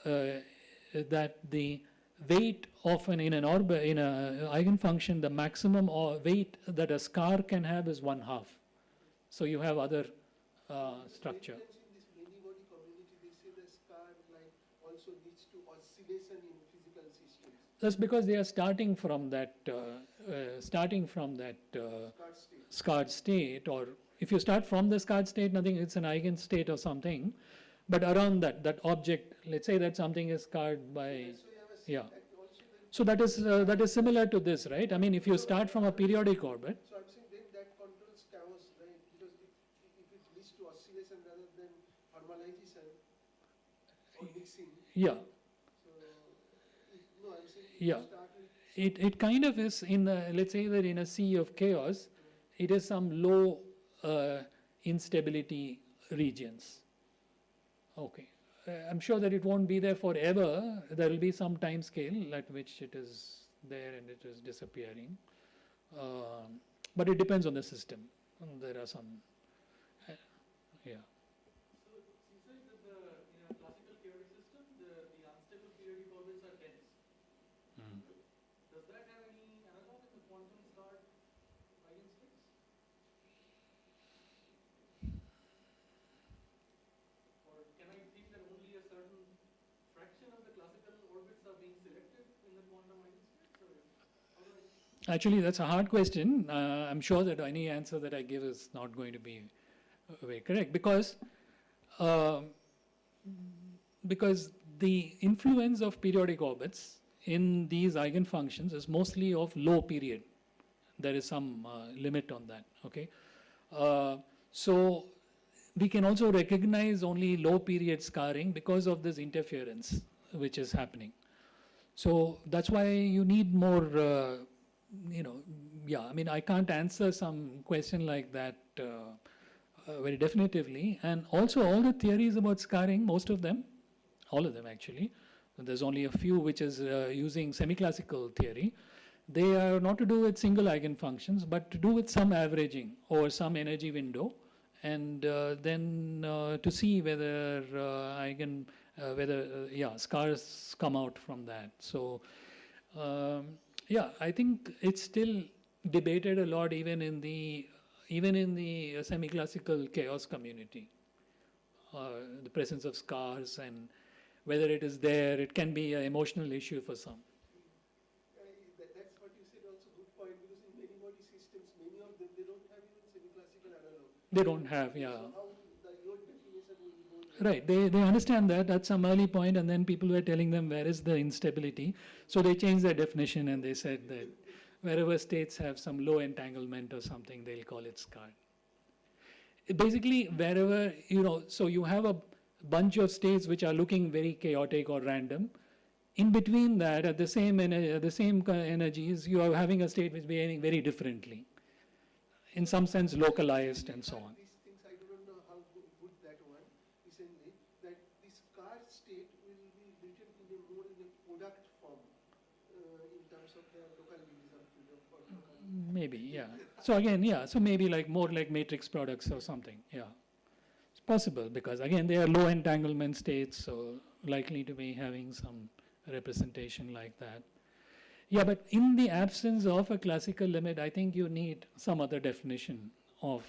that the weight of in an eigenfunction, the maximum weight that a scar can have is 1/2. So you have other structure. In this many-body community, they say the scar also leads to oscillation in physical systems. That's because they are starting from that scarred state, or if you start from the scarred state, nothing, it's an eigenstate or something, but around that object, let's say that something is scarred by, yeah. So that is similar to this, right? I mean, if you start from a periodic orbit. So I'm saying then that controls chaos, right? Because if it leads to oscillation rather than harmonization or mixing. Yeah. So no, I'm saying Yeah. start with It kind of is let's say that in a sea of chaos, it is some low instability regions. Okay. I'm sure that it won't be there forever. There will be some time scale at which it is there and it is disappearing. But it depends on the system. And there are some, yeah. So you said that in a classical chaotic system, the unstable periodic orbits are dense. Does that have any analog in the quantum scarred eigenstates? being selected in the quantum eigenstates, or how do I? Actually, that's a hard question. I'm sure that any answer that I give is not going to be very correct uh, because the influence of periodic orbits in these eigenfunctions is mostly of low period. There is some limit on that. Okay, so we can also recognize only low period scarring because of this interference which is happening. So that's why you need more, yeah, I mean, I can't answer some question like that very definitively. And also all the theories about scarring, most of them, all of them actually, there's only a few which is using semi-classical theory. They are not to do with single eigenfunctions, but to do with some averaging or some energy window, and then to see whether scars come out from that. So yeah, I think it's still debated a lot even in the semi-classical chaos community. The presence of scars and whether it is there, it can be an emotional issue for some. That's what you said, also good point, because in many body systems, many of them, they don't have even semi-classical analog. They don't have, yeah. So how your definition will go there? Right, they understand that at some early point, and then people were telling them where is the instability. So they changed their definition and they said that wherever states have some low entanglement or something, they'll call it scarred. Basically, wherever, so you have a bunch of states which are looking very chaotic or random. In between that, at the same energies, you are having a state which is behaving very differently. In some sense, localized and so on. These things, I don't know how good that one, recently, that this car state will be written in a more in a product form in terms of the localism of Maybe, yeah. So again, yeah, so maybe like more like matrix products or something, yeah. It's possible because again, they are low entanglement states, so likely to be having some representation like that. Yeah, but in the absence of a classical limit, I think you need some other definition of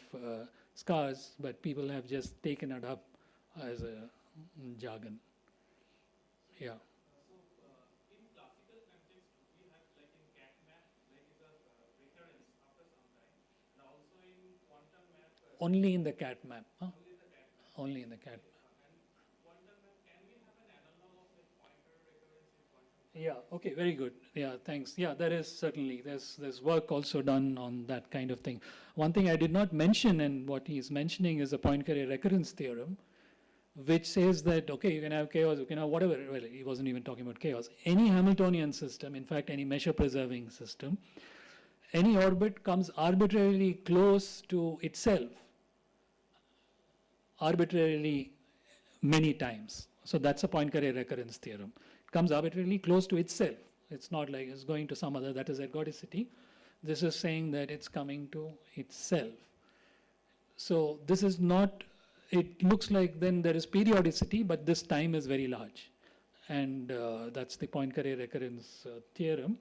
scars, but people have just taken it up as a jargon. Yeah. In classical context, we have like in cat map, like is a recurrence after some time, and also in quantum map. Only in the cat map, huh? Only the cat map. Only in the cat map. And quantum map, can we have an analog of like pointer recurrence in quantum? Yeah, okay, very good. Yeah, thanks. Yeah, there is certainly, there's work also done on that kind of thing. One thing I did not mention, and what he's mentioning is the Poincare recurrence theorem, which says that, okay, you can have chaos, you can have whatever, well, he wasn't even talking about chaos. Any Hamiltonian system, in fact, any measure preserving system, any orbit comes arbitrarily close to itself, arbitrarily many times. So that's a Poincare recurrence theorem. It comes arbitrarily close to itself. It's not like it's going to some other, that is ergodicity. This is saying that it's coming to itself. So this is not, it looks like then there is periodicity, but this time is very large. And that's the Poincare recurrence theorem.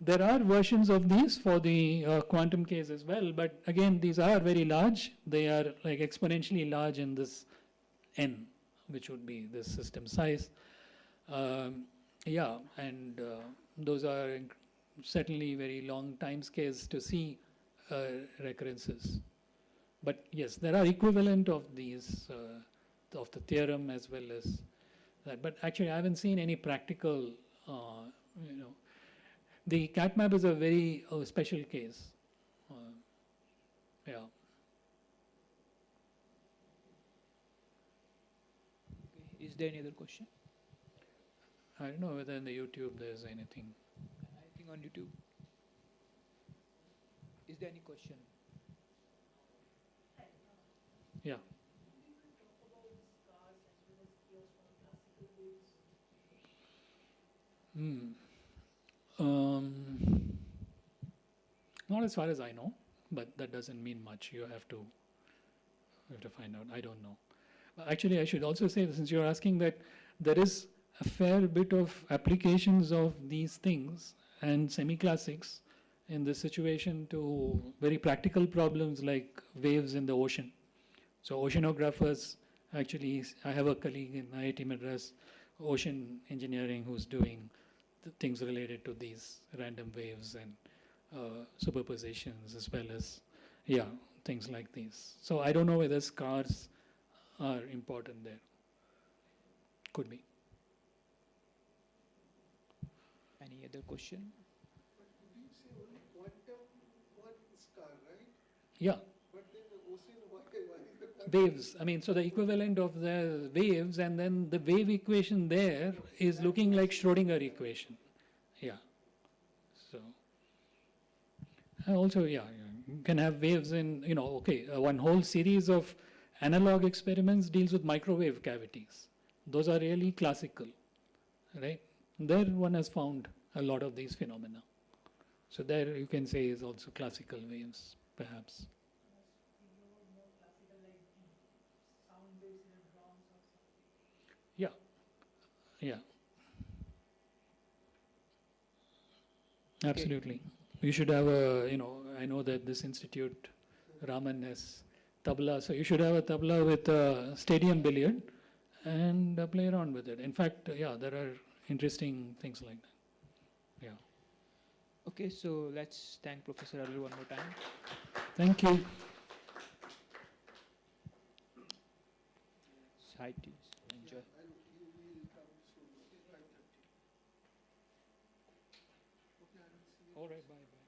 There are versions of these for the quantum case as well, but again, these are very large. They are like exponentially large in this n, which would be the system size. Yeah, and those are certainly very long time scales to see recurrences. But yes, there are equivalent of these, of the theorem as well as that. But actually, I haven't seen any practical, the cat map is a very special case. Yeah. Okay. Is there any other question? I don't know whether in the YouTube there's anything. Anything on YouTube? Is there any question? Yeah. Not as far as I know, but that doesn't mean much. You have to find out. I don't know. Actually, I should also say, since you're asking, that there is a fair bit of applications of these things and semi-classics in this situation to very practical problems like waves in the ocean. So oceanographers, actually, I have a colleague in IIT Madras, ocean engineering, who's doing things related to these random waves and superpositions, as well as, yeah, things like these. So I don't know whether scars are important there. Could be. Any other question? But did you say only quantum one scar, right? Yeah, But then the ocean, why is the quantum? waves. I mean, so the equivalent of the waves, and then the wave equation there is looking like Schrodinger equation. Yeah. So, and also, yeah, you can have waves in, okay, one whole series of analog experiments deals with microwave cavities. Those are really classical, right? There one has found a lot of these phenomena. So there you can say is also classical waves, perhaps. Yeah, yeah. Absolutely. You should have I know that this institute, Raman, has tabla, so you should have a tabla with a stadium billiard and play around with it. In fact, yeah, there are interesting things like that. Yeah. Okay, so let's thank Professor Arul one more time. Thank you. Side enjoy. And you will come soon, okay, 5:30. Okay, I will see you. All right, bye.